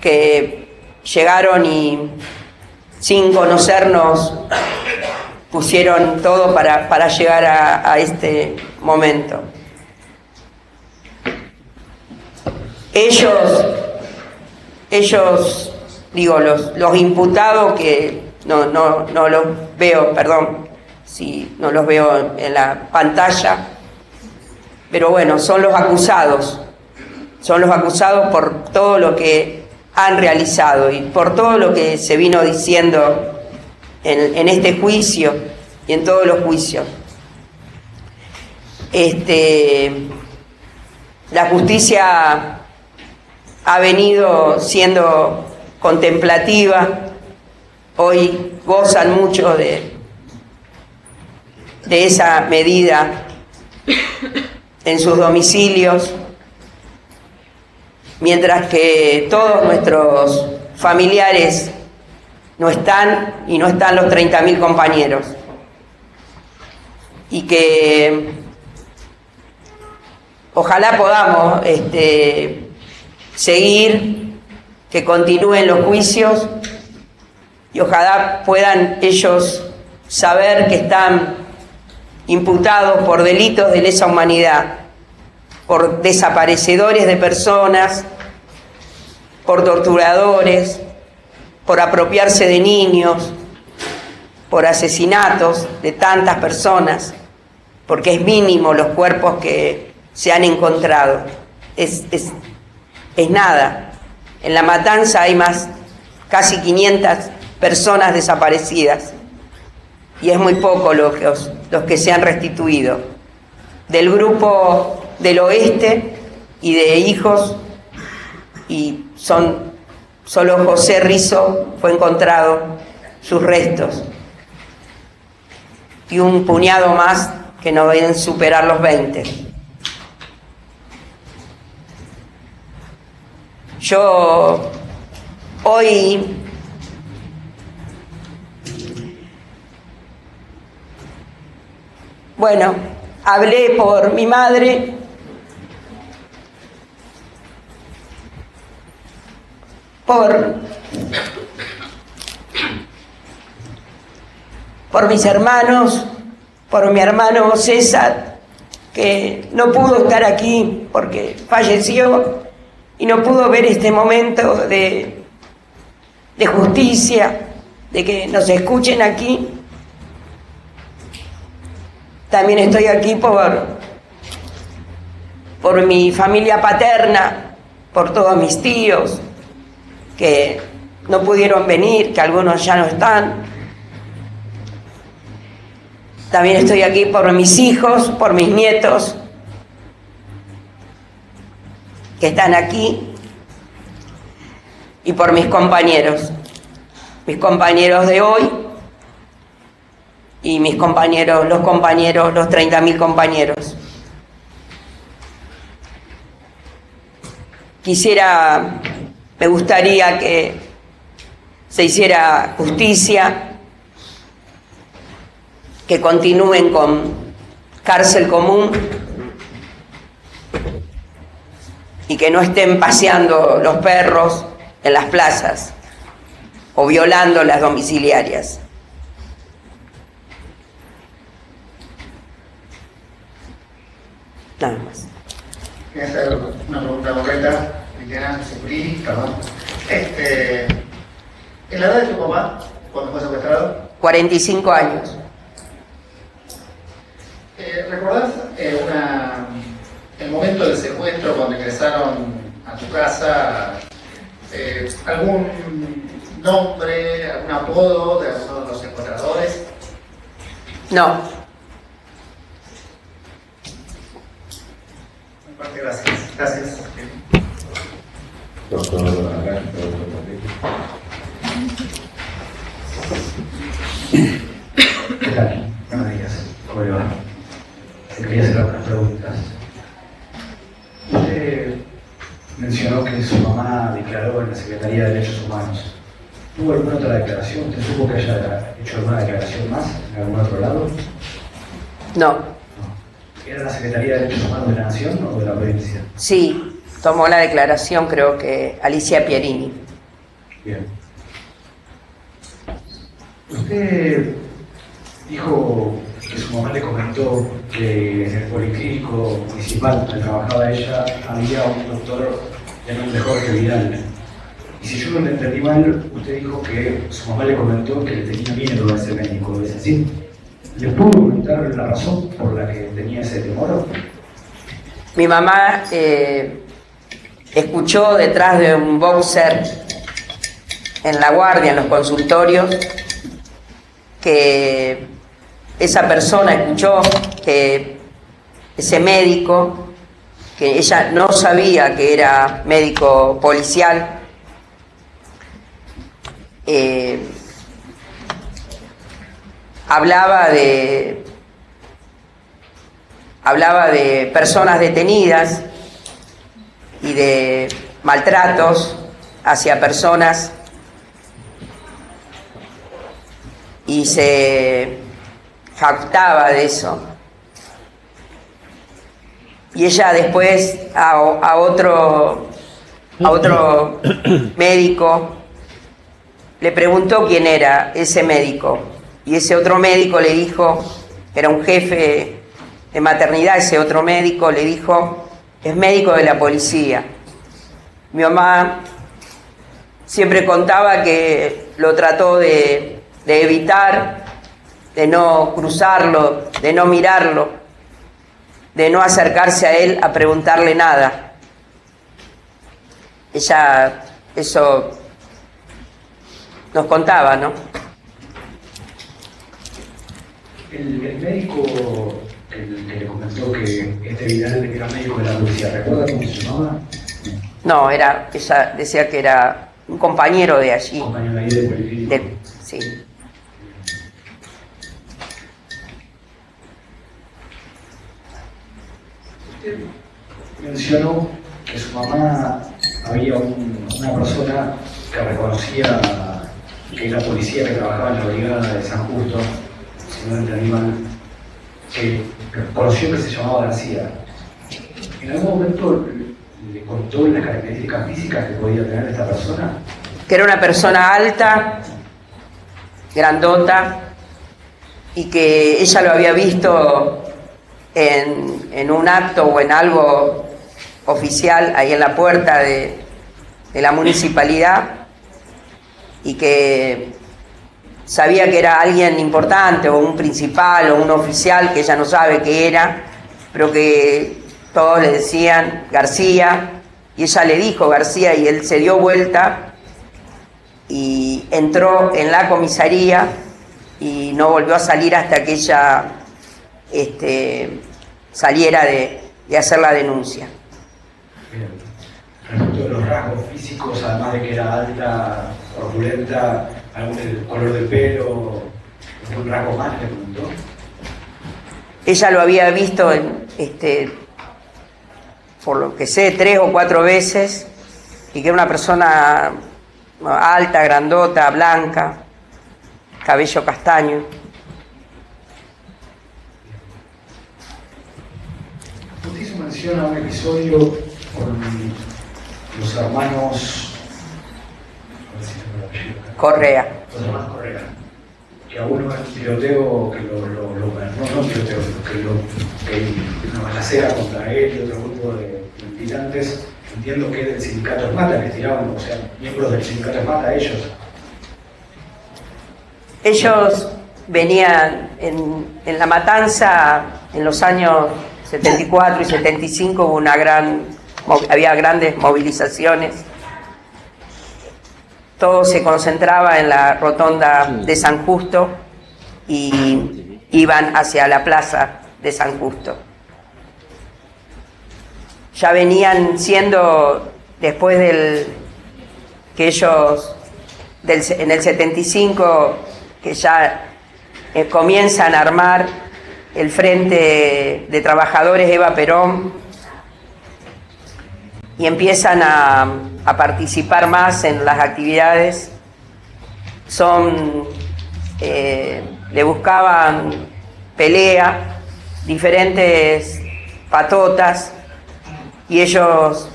[SPEAKER 3] que llegaron y sin conocernos pusieron todo para llegar a este momento. Ellos digo, los imputados, que no los veo, perdón si no los veo en la pantalla, pero bueno, son los acusados por todo lo que han realizado y por todo lo que se vino diciendo en este juicio y en todos los juicios. La justicia ha venido siendo contemplativa, hoy gozan mucho de esa medida en sus domicilios, mientras que todos nuestros familiares no están, y no están los 30.000 compañeros, y que ojalá podamos seguir, que continúen los juicios y ojalá puedan ellos saber que están imputados por delitos de lesa humanidad, por desaparecedores de personas, por torturadores, por apropiarse de niños, por asesinatos de tantas personas, porque es mínimo los cuerpos que se han encontrado. Es nada. En La Matanza hay casi 500 personas desaparecidas y es muy poco los que se han restituido. Del grupo del oeste y de Hijos, y solo José Rizo fue encontrado sus restos, y un puñado más que no deben superar los 20. Yo hoy Bueno, hablé por mi madre, por mis hermanos, por mi hermano César, que no pudo estar aquí porque falleció y no pudo ver este momento de justicia, de que nos escuchen aquí. También estoy aquí por mi familia paterna, por todos mis tíos que no pudieron venir, que algunos ya no están. También estoy aquí por mis hijos, por mis nietos que están aquí, y por mis compañeros de hoy y mis compañeros, los 30.000 compañeros. Me gustaría que se hiciera justicia, que continúen con cárcel común y que no estén paseando los perros en las plazas o violando las domiciliarias. Nada más.
[SPEAKER 5] Voy a hacer una pregunta concreta, Liliana Securí, perdón. ¿En la edad de tu papá, cuando fue secuestrado?
[SPEAKER 3] 45 años.
[SPEAKER 5] ¿Recordás el momento del secuestro cuando ingresaron a tu casa? ¿Algún nombre, algún apodo de alguno de los secuestradores?
[SPEAKER 3] No.
[SPEAKER 5] Gracias. Gracias.
[SPEAKER 2] Doctor,
[SPEAKER 7] ¿qué tal? Buenos días. ¿Cómo le va? Te quería hacer algunas preguntas. Usted mencionó que su mamá declaró en la Secretaría de Derechos Humanos. ¿Hubo alguna otra declaración? ¿Usted supo que haya hecho alguna declaración más en algún otro lado?
[SPEAKER 3] No.
[SPEAKER 7] ¿Era la Secretaría de Derechos Humanos de la Nación o de la provincia?
[SPEAKER 3] Sí, tomó la declaración, creo que Alicia Pierini.
[SPEAKER 7] Bien. Usted dijo que su mamá le comentó que en el policlínico municipal donde trabajaba ella había un doctor de nombre Jorge Vidal. Y si yo no le entendí mal, usted dijo que su mamá le comentó que le tenía miedo a ese médico. ¿Es así? ¿Le pudo comentar la razón por la que tenía ese temor?
[SPEAKER 3] Mi mamá escuchó detrás de un boxer en la guardia, en los consultorios, que esa persona escuchó que ese médico, que ella no sabía que era médico policial, hablaba de personas detenidas y de maltratos hacia personas, y se jactaba de eso. Y ella después a otro médico le preguntó quién era ese médico, y ese otro médico le dijo, era un jefe de maternidad, ese otro médico le dijo, es médico de la policía. Mi mamá siempre contaba que lo trató de evitar, de no cruzarlo, de no mirarlo, de no acercarse a él a preguntarle nada. Ella eso nos contaba, ¿no?
[SPEAKER 7] El médico que le comentó que este Vidal era médico de la policía, ¿recuerda cómo se llamaba?
[SPEAKER 3] No, ella decía que era un compañero de allí.
[SPEAKER 7] Compañero ahí del policlínico.
[SPEAKER 3] Sí.
[SPEAKER 7] Usted mencionó que su mamá había una persona que reconocía que la policía que trabajaba en la brigada de San Justo, si no entendí mal, que conoció que se llamaba García, ¿en algún momento le contó las características físicas que podía tener esta persona?
[SPEAKER 3] Que era una persona alta, grandota, y que ella lo había visto en un acto o en algo oficial ahí en la puerta de la municipalidad, y que sabía que era alguien importante o un principal o un oficial que ella no sabe qué era, pero que todos le decían García, y ella le dijo García, y él se dio vuelta y entró en la comisaría y no volvió a salir hasta que ella saliera de hacer la denuncia.
[SPEAKER 7] Bien. Respecto de los rasgos físicos, además de que era alta, corpulenta, el color del pelo, ¿algún rasgo más le preguntó?
[SPEAKER 3] Ella lo había visto, por lo que sé, 3 o 4 veces, y que era una persona alta, grandota, blanca, cabello castaño.
[SPEAKER 7] Usted hizo mención a un episodio con los hermanos
[SPEAKER 3] Correa.
[SPEAKER 7] Los hermanos Correa, que a uno es un tiroteo que una balacera contra él y otro grupo de militantes, entiendo que es del sindicato Esmata, que tiraban, o sea, miembros del sindicato Esmata, ellos.
[SPEAKER 3] Ellos venían en la matanza en los años 74 y 75, había grandes movilizaciones. Todo se concentraba en la rotonda de San Justo y iban hacia la plaza de San Justo. Ya venían siendo, después que ellos, en el 75, que ya comienzan a armar el Frente de Trabajadores Eva Perón y empiezan a participar más en las actividades. Le buscaban pelea, diferentes patotas, y ellos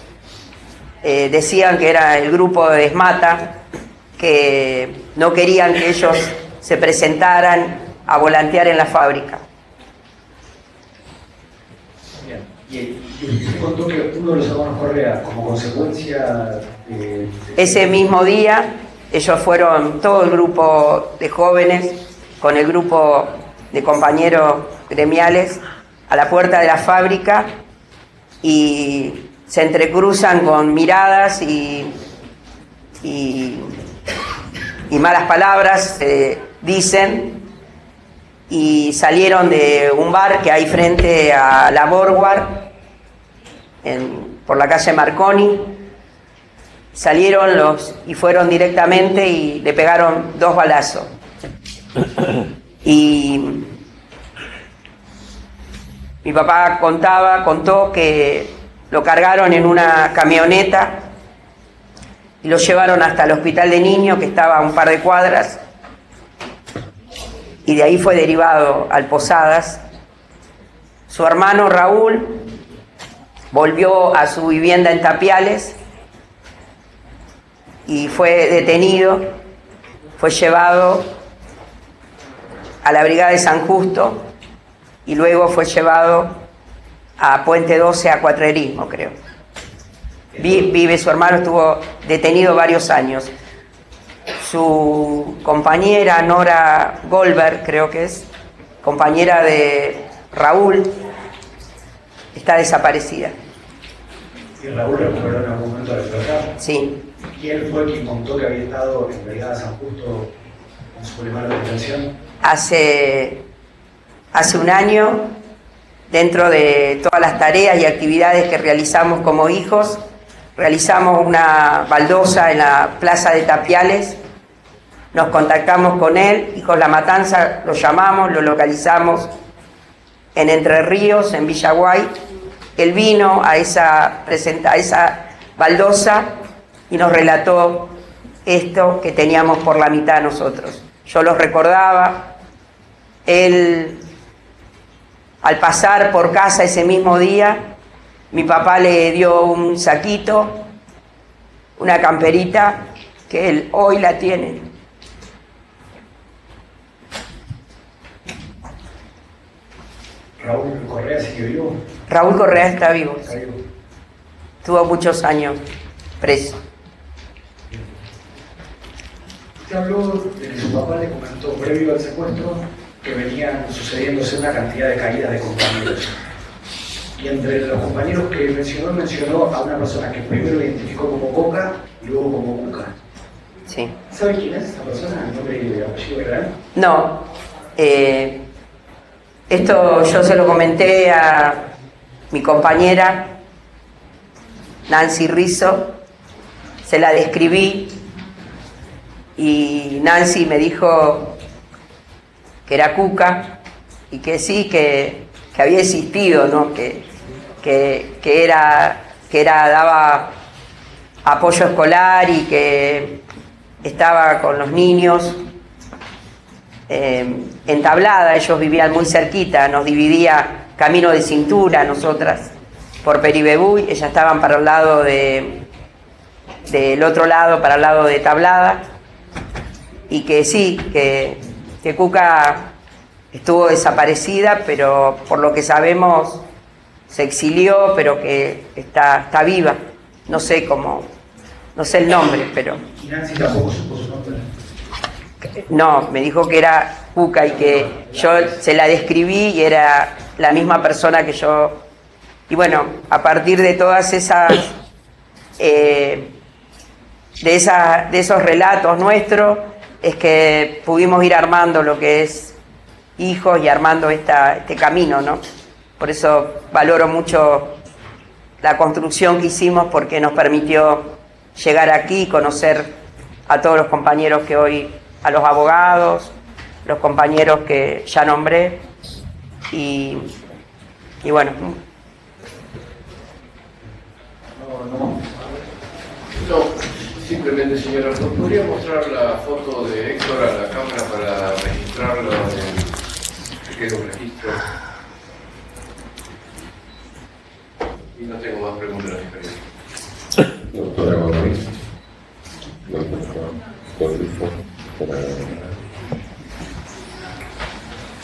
[SPEAKER 3] decían que era el grupo de Esmata, que no querían que ellos se presentaran a volantear en la fábrica.
[SPEAKER 7] Bien. Y usted contó que uno de los hermanos Correa, como consecuencia
[SPEAKER 3] Ese mismo día, ellos fueron, todo el grupo de jóvenes, con el grupo de compañeros gremiales, a la puerta de la fábrica, y se entrecruzan con miradas y malas palabras, dicen, y salieron de un bar que hay frente a la Borguard, por la calle Marconi. Salieron y fueron directamente y le pegaron 2 balazos. Y mi papá contó que lo cargaron en una camioneta y lo llevaron hasta el hospital de niños, que estaba a un par de cuadras, y de ahí fue derivado al Posadas. Su hermano Raúl volvió a su vivienda en Tapiales y fue detenido, fue llevado a la Brigada de San Justo y luego fue llevado a Puente 12 a Cuatrerismo, creo. Vive su hermano, estuvo detenido varios años. Su compañera Nora Goldberg, creo que es, compañera de Raúl, está desaparecida.
[SPEAKER 7] ¿Y Raúl recuperó en algún momento la libertad?
[SPEAKER 3] Sí.
[SPEAKER 7] ¿Y él fue quien contó que había estado en Brigada San Justo con su primera detención?
[SPEAKER 3] Hace un año, dentro de todas las tareas y actividades que realizamos como hijos, realizamos una baldosa en la plaza de Tapiales. Nos contactamos con él y con La Matanza lo llamamos, lo localizamos en Entre Ríos, en Villaguay. Él vino a esa baldosa y nos relató esto que teníamos por la mitad nosotros. Yo los recordaba, él al pasar por casa ese mismo día, mi papá le dio un saquito, una camperita, que él hoy la tiene.
[SPEAKER 7] Raúl Correa sigue vivo.
[SPEAKER 3] Raúl Correa está vivo.
[SPEAKER 7] Está vivo.
[SPEAKER 3] Estuvo muchos años preso.
[SPEAKER 7] Usted habló de que su papá le comentó previo al secuestro que venían sucediéndose una cantidad de caídas de compañeros. Y entre los compañeros que mencionó a una persona que primero identificó como Coca y luego como Cuca.
[SPEAKER 3] Sí.
[SPEAKER 7] ¿Sabe quién es esa persona? ¿El nombre y apellido real?
[SPEAKER 3] No. Esto yo se lo comenté a mi compañera Nancy Rizzo, se la describí y Nancy me dijo que era Cuca y que sí, que había existido, ¿no? que daba apoyo escolar y que estaba con los niños en Tablada. Ellos vivían muy cerquita, nos dividía camino de cintura, nosotras por Peribebuy, ellas estaban para el lado del otro lado, para el lado de Tablada, y que sí, que Cuca estuvo desaparecida, pero por lo que sabemos se exilió, pero que está viva. No sé cómo, no sé el nombre, pero...
[SPEAKER 7] ¿Y Nancy tampoco supo su nombre?
[SPEAKER 3] No, me dijo que era Cuca y que yo se la describí y era la misma persona que yo. Y bueno, a partir de todas esas, de esos relatos nuestros, es que pudimos ir armando lo que es hijos y armando este camino, ¿no? Por eso valoro mucho la construcción que hicimos, porque nos permitió llegar aquí y conocer a todos los compañeros que hoy, a los abogados, los compañeros que ya nombré, y bueno.
[SPEAKER 8] No, simplemente, señora, ¿nos podría mostrar la foto de Héctor a la cámara para registrarlo en el pequeño registro? Y no tengo más preguntas de experiencia.
[SPEAKER 2] Doctora Gómez.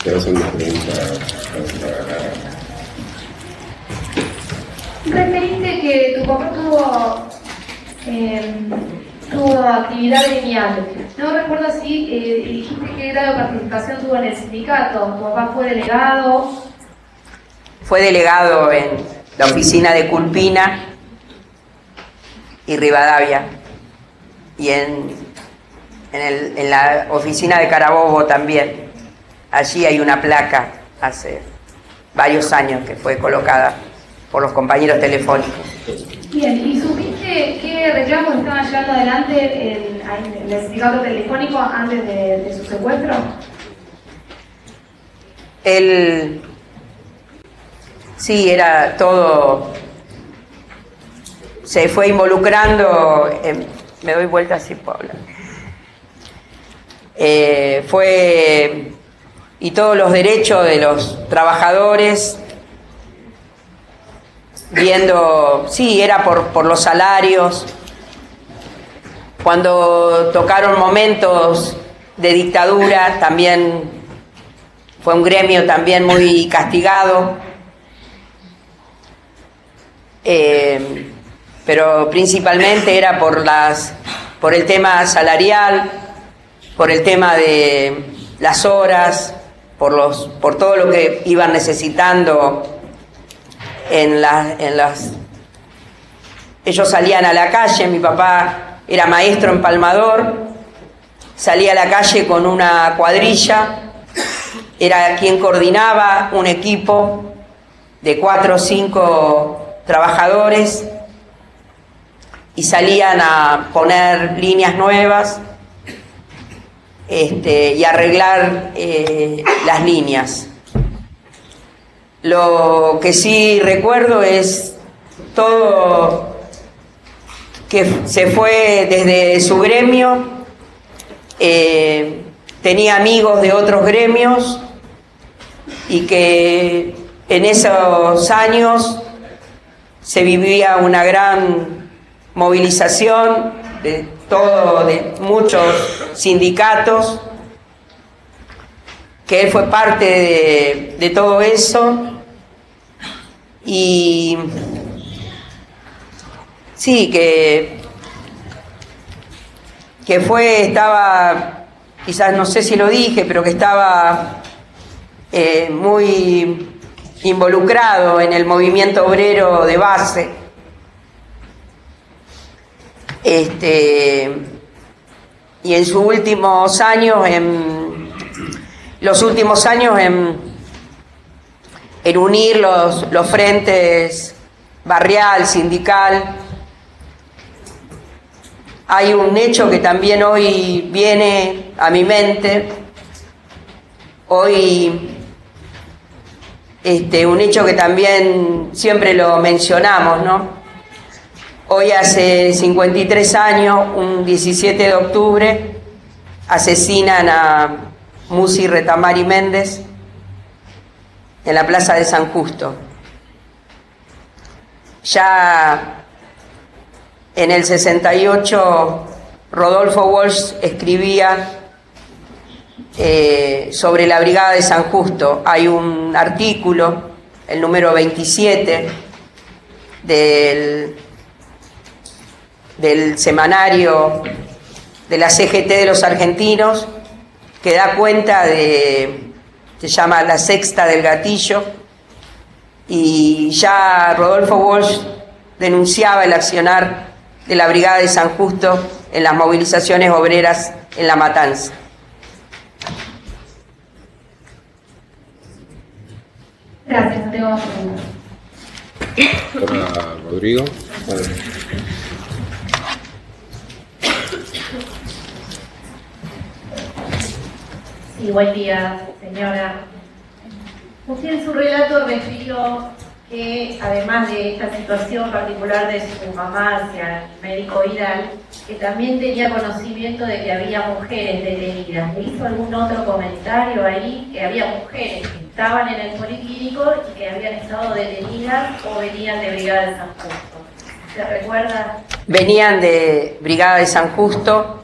[SPEAKER 2] Quiero hacer una pregunta.
[SPEAKER 9] Referiste que tu papá tuvo actividad gremial. No recuerdo si dijiste qué grado de participación tuvo en el sindicato. ¿Tu papá fue delegado?
[SPEAKER 3] Fue delegado en la oficina de Culpina y Rivadavia, y en la oficina de Carabobo también. Allí hay una placa hace varios años que fue colocada por los compañeros telefónicos.
[SPEAKER 9] Bien, ¿y supiste qué reclamos estaban llevando adelante en el sindicato telefónico antes de su secuestro?
[SPEAKER 3] Sí, era todo, se fue involucrando, me doy vuelta así puedo hablar. Y todos los derechos de los trabajadores, viendo, sí, era por los salarios. Cuando tocaron momentos de dictadura, también fue un gremio también muy castigado, pero principalmente era por el tema salarial, por el tema de las horas, por todo lo que iban necesitando ellos salían a la calle. Mi papá era maestro empalmador, salía a la calle con una cuadrilla, era quien coordinaba un equipo de 4 o 5 trabajadores y salían a poner líneas nuevas y arreglar las líneas. Lo que sí recuerdo es todo que se fue desde su gremio, tenía amigos de otros gremios y que En esos años se vivía una gran movilización de muchos sindicatos, que él fue parte de todo eso, y sí, que estaba, quizás no sé si lo dije, pero que estaba muy involucrado en el movimiento obrero de base. Y en sus últimos años, en unir los frentes barrial, sindical. Hay un hecho que también hoy viene a mi mente, un hecho que también siempre lo mencionamos, ¿no? Hoy hace 53 años, un 17 de octubre, asesinan a Musi Retamari Méndez en la Plaza de San Justo. Ya en el 68, Rodolfo Walsh escribía sobre la Brigada de San Justo. Hay un artículo, el número 27, del semanario de la CGT de los argentinos, que da cuenta se llama La Sexta del Gatillo, y ya Rodolfo Walsh denunciaba el accionar de la Brigada de San Justo en las movilizaciones obreras en La Matanza.
[SPEAKER 9] Gracias, no tengo más preguntas.
[SPEAKER 2] Para Rodrigo. Vale.
[SPEAKER 9] Sí, buen día, señora. Usted en su relato refirió que, además de esta situación particular de su mamá hacia el médico Vidal, que también tenía conocimiento de que había mujeres detenidas. ¿Le hizo algún otro comentario ahí? Que había mujeres que estaban en el policlínico y que habían estado detenidas o venían de Brigada de San Justo. ¿Se recuerda?
[SPEAKER 3] Venían de Brigada de San Justo.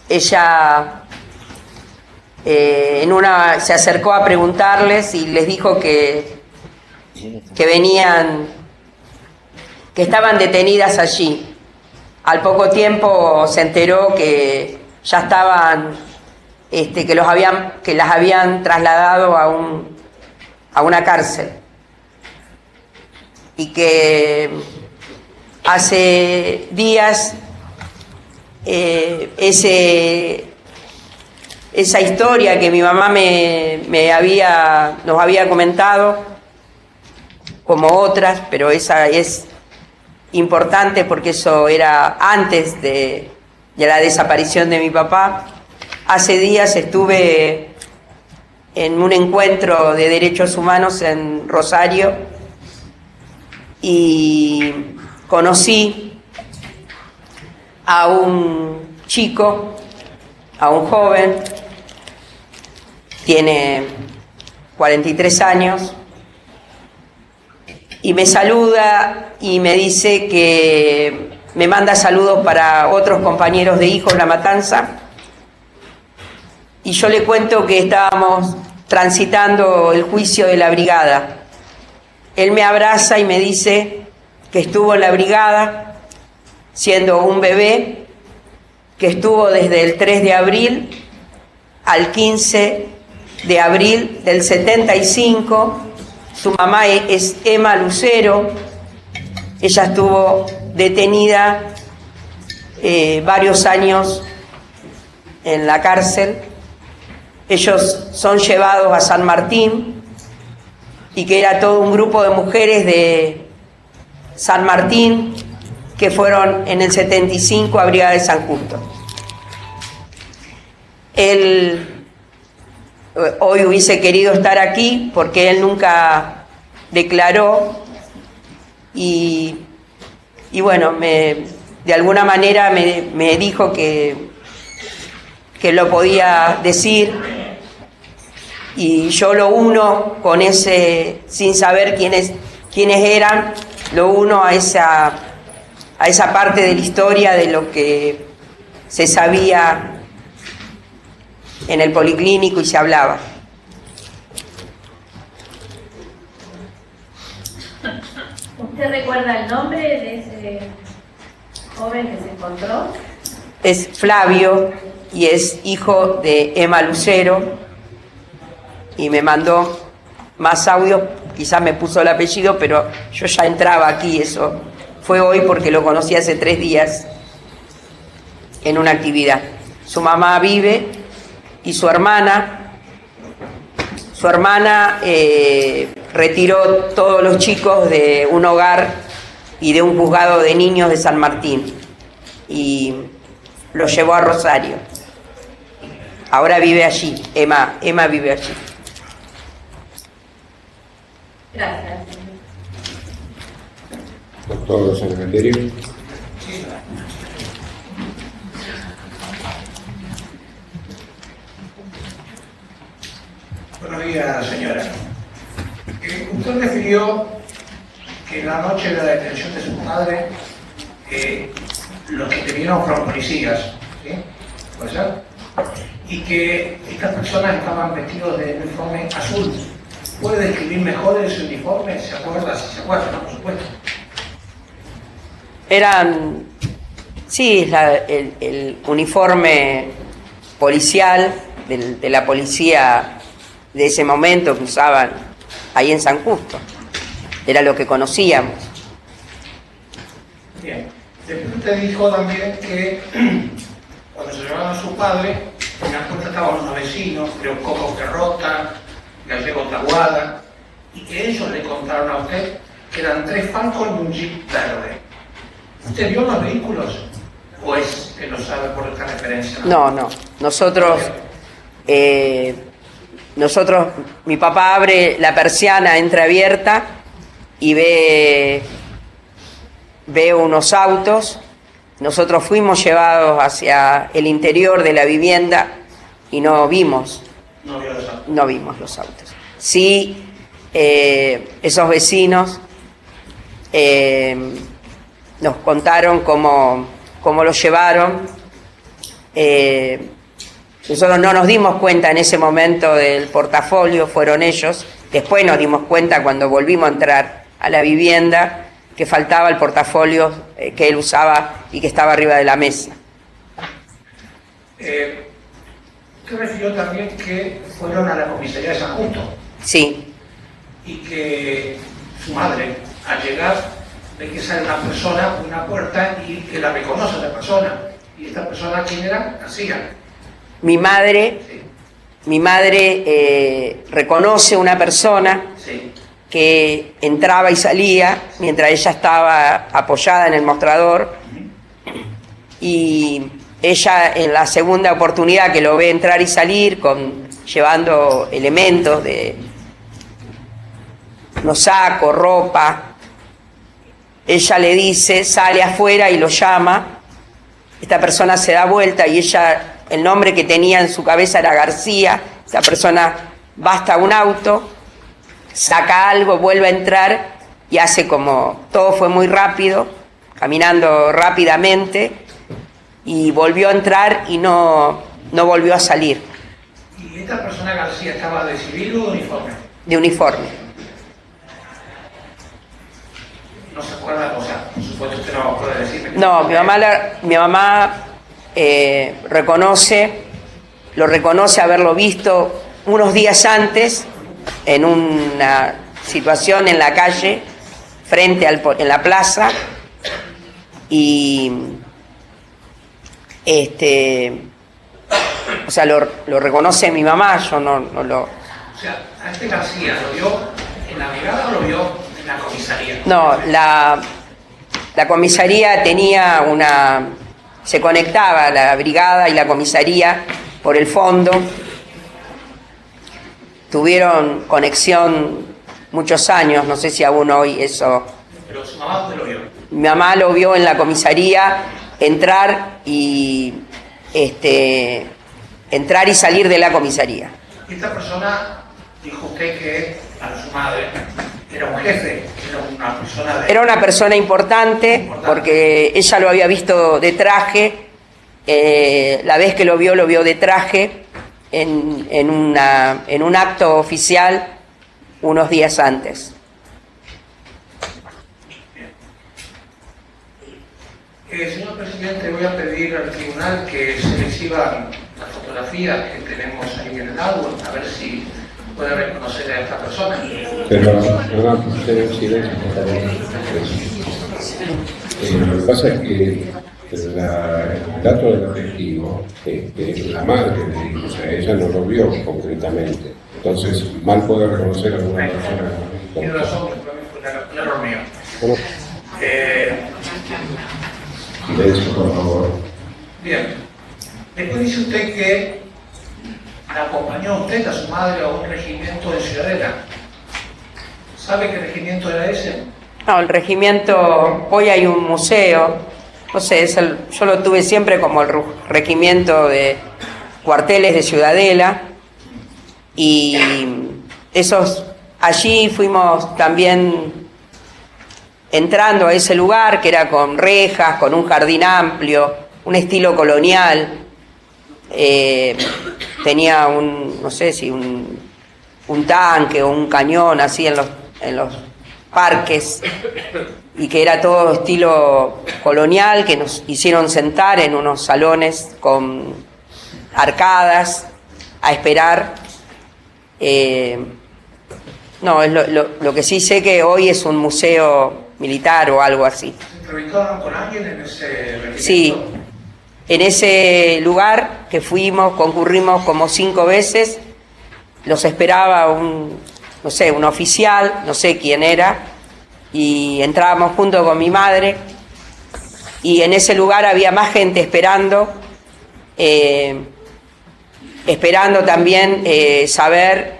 [SPEAKER 3] Ella se acercó a preguntarles y les dijo que estaban detenidas allí. Al poco tiempo se enteró que ya estaban, que las habían trasladado a una cárcel, y que hace días esa historia que mi mamá nos había comentado, como otras, pero esa es importante porque eso era antes de la desaparición de mi papá. Hace días estuve en un encuentro de derechos humanos en Rosario y conocí a un chico, a un joven, tiene 43 años, y me saluda y me dice que me manda saludos para otros compañeros de Hijos La Matanza, y yo le cuento que estábamos transitando el juicio de la brigada. Él me abraza y me dice que estuvo en la brigada siendo un bebé, que estuvo desde el 3 de abril al 15 de abril del 75. Su mamá es Emma Lucero. Ella estuvo detenida varios años en la cárcel. Ellos son llevados a San Martín, y que era todo un grupo de mujeres de San Martín que fueron en el 75 a Brigada de San Justo. Él hoy hubiese querido estar aquí porque él nunca declaró, y bueno, de alguna manera me dijo que lo podía decir, y yo lo uno con ese, sin saber quiénes eran, lo uno a esa parte de la historia de lo que se sabía en el policlínico y se hablaba.
[SPEAKER 9] ¿Usted recuerda el nombre de ese joven que se encontró?
[SPEAKER 3] Es Flavio y es hijo de Emma Lucero y me mandó más audios, quizás me puso el apellido, pero yo ya entraba aquí, eso fue hoy porque lo conocí hace 3 días en una actividad. Su mamá vive y su hermana retiró todos los chicos de un hogar y de un juzgado de niños de San Martín y los llevó a Rosario. Ahora vive allí, Emma vive allí.
[SPEAKER 9] Gracias.
[SPEAKER 2] Doctor Cementerio.
[SPEAKER 6] Buenos días, señora. Usted refirió que la noche de la detención de su padre, los que intervinieron fueron policías, ¿sí? ¿Puede ser? Y que estas personas estaban vestidos de uniforme azul. ¿Puede describir mejor ese uniforme? ¿Se acuerda? Si se acuerda, ¿no? Por supuesto.
[SPEAKER 3] Eran, sí, el uniforme policial de la policía de ese momento que usaban ahí en San Justo. Era lo que conocíamos.
[SPEAKER 6] Bien. Después usted dijo también que cuando se llevaron a su padre, en la puerta estaban unos vecinos, creo Coco Perrota, Gallego Taguada, y que ellos le contaron a usted que eran 3 Falcon y un Jeep verde. ¿Usted vio los vehículos? ¿O es que lo sabe por esta referencia?
[SPEAKER 3] No. Nosotros, mi papá abre la persiana entreabierta y ve unos autos. Nosotros fuimos llevados hacia el interior de la vivienda y no vimos los autos. Sí, esos vecinos nos contaron cómo los llevaron. Nosotros no nos dimos cuenta en ese momento del portafolio, fueron ellos. Después nos dimos cuenta cuando volvimos a entrar a la vivienda que faltaba el portafolio que él usaba y que estaba arriba de la mesa.
[SPEAKER 6] Usted refirió también que fueron a la comisaría de San Justo.
[SPEAKER 3] Sí.
[SPEAKER 6] Y que su madre, al llegar, ve que sale una persona por una puerta y que la reconoce a la persona. ¿Y esta persona quién era? García.
[SPEAKER 3] Mi madre reconoce una persona que entraba y salía mientras ella estaba apoyada en el mostrador, y ella en la segunda oportunidad que lo ve entrar y salir llevando elementos de unos sacos, ropa, ella le dice, sale afuera y lo llama. Esta persona se da vuelta y ella, el nombre que tenía en su cabeza era García. Esta persona va hasta un auto, saca algo, vuelve a entrar y hace como, todo fue muy rápido, caminando rápidamente, y volvió a entrar y no volvió a salir.
[SPEAKER 6] ¿Y esta persona García estaba de civil o de uniforme?
[SPEAKER 3] De uniforme.
[SPEAKER 6] No se acuerda, o sea, por supuesto usted no va a poder decirme.
[SPEAKER 3] No, mi mamá lo reconoce haberlo visto unos días antes en una situación en la calle, en la plaza, y o sea, lo reconoce mi mamá, yo no lo...
[SPEAKER 6] O sea, ¿a este García lo vio en la brigada o lo vio en la comisaría?
[SPEAKER 3] No, la comisaría tenía se conectaba la brigada y la comisaría por el fondo. Tuvieron conexión muchos años, no sé si aún hoy eso...
[SPEAKER 6] ¿Pero su mamá dónde lo vio?
[SPEAKER 3] Mi mamá lo vio en la comisaría entrar y salir de la comisaría.
[SPEAKER 6] ¿Esta persona dijo usted que a su madre era un jefe, era una persona
[SPEAKER 3] Era una persona importante porque ella lo había visto de traje, la vez que lo vio de traje en un acto oficial unos días antes.
[SPEAKER 6] Señor presidente, voy a pedir al tribunal que se exhiban las fotografías que tenemos ahí en el álbum, a ver si puede reconocer a esta persona.
[SPEAKER 2] Pero, usted silencio, por favor. Lo que pasa es que el dato del testigo, la madre le dijo, o sea, ella no lo vio concretamente. Entonces, mal puede reconocer a alguna persona.
[SPEAKER 6] Tiene razón, fue un error mío.
[SPEAKER 2] Bueno. Silencio, por favor.
[SPEAKER 6] Bien. Después dice usted que acompañó usted a su madre a un regimiento de Ciudadela. ¿Sabe qué regimiento era ese?
[SPEAKER 3] No, el regimiento, hoy hay un museo, no sé, yo lo tuve siempre como el regimiento de cuarteles de Ciudadela, y allí fuimos también entrando a ese lugar que era con rejas, con un jardín amplio, un estilo colonial, tenía no sé si un tanque o un cañón así en los parques, y que era todo estilo colonial, que nos hicieron sentar en unos salones con arcadas a esperar. No, es lo que sí sé, que hoy es un museo militar o algo así.
[SPEAKER 6] ¿Se entrevistaron con alguien en ese regimiento?
[SPEAKER 3] Sí, en ese lugar que concurrimos como 5 veces, los esperaba un oficial, no sé quién era, y entrábamos junto con mi madre, y en ese lugar había más gente esperando también saber,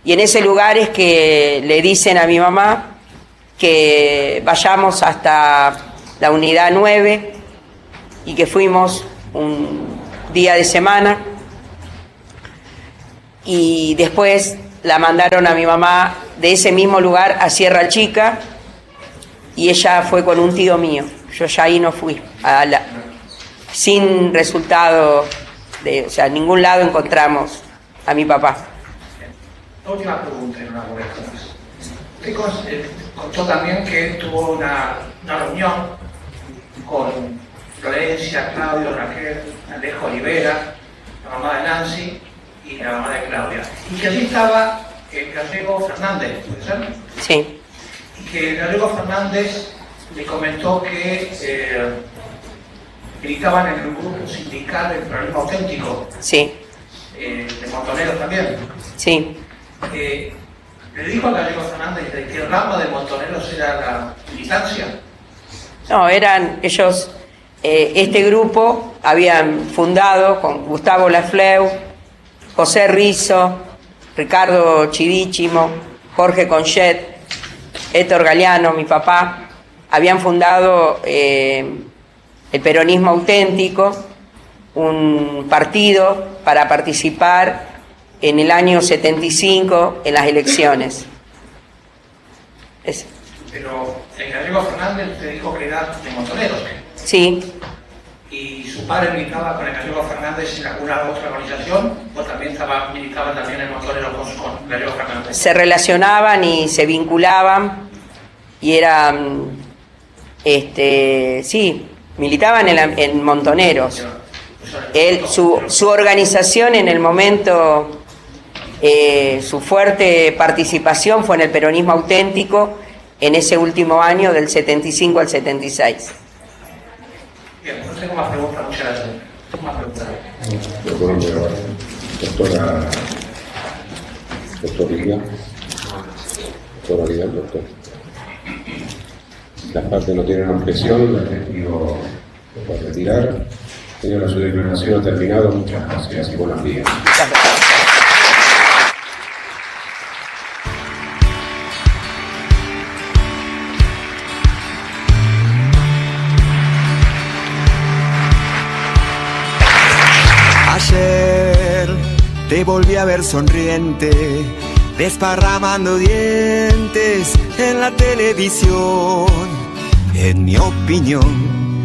[SPEAKER 3] y en ese lugar es que le dicen a mi mamá que vayamos hasta la unidad 9, y que fuimos un día de semana, y después la mandaron a mi mamá de ese mismo lugar a Sierra Chica, y ella fue con un tío mío. Yo ya ahí no fui, sin resultado, o sea, en ningún lado encontramos a mi papá.
[SPEAKER 6] La última pregunta en una molestia. Usted contó también que tuvo una reunión con Florencia, Claudio, Raquel, Alejo Olivera, la mamá de Nancy y la mamá de Claudia. Y que allí estaba el gallego Fernández, ¿puede ser?
[SPEAKER 3] Sí.
[SPEAKER 6] Y que el gallego Fernández le comentó que militaban en el grupo sindical del Peronismo Auténtico.
[SPEAKER 3] Sí.
[SPEAKER 6] De Montoneros también.
[SPEAKER 3] Sí.
[SPEAKER 6] ¿Le dijo a Gallego Fernández de qué rama de Montoneros era la militancia?
[SPEAKER 3] No, eran ellos, este grupo habían fundado con Gustavo Lafleur, José Rizzo, Ricardo Chivíchimo, Jorge Conchet, Héctor Galeano, mi papá, habían fundado el Peronismo Auténtico, un partido para participar en el año 75 en las elecciones.
[SPEAKER 6] Pero el gallego Fernández te dijo que era de Montoneros.
[SPEAKER 3] Sí.
[SPEAKER 6] ¿Y su padre militaba con el gallego Fernández en alguna otra organización? ¿O también militaba también en Montoneros con Gallego Fernández?
[SPEAKER 3] Se relacionaban y se vinculaban, y eran, sí, militaban en Montoneros. Su organización en el momento, su fuerte participación fue en el Peronismo Auténtico en ese último año del 75 al 76.
[SPEAKER 6] Bien, no tengo más preguntas, muchas gracias. Más preguntas.
[SPEAKER 2] Doctor Lidia. Doctor. Las partes no tienen objeción, el testigo lo puede retirar. Señora, su declaración ha terminado. Muchas gracias y buenos días.
[SPEAKER 1] Ayer te volví a ver sonriente, desparramando dientes en la televisión. En mi opinión,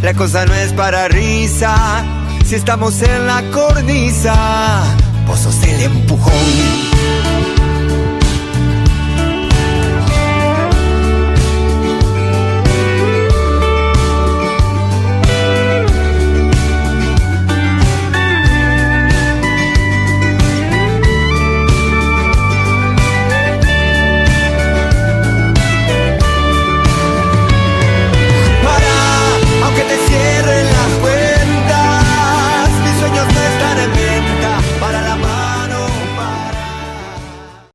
[SPEAKER 1] la cosa no es para risa. Si estamos en la cornisa, vos sos el empujón.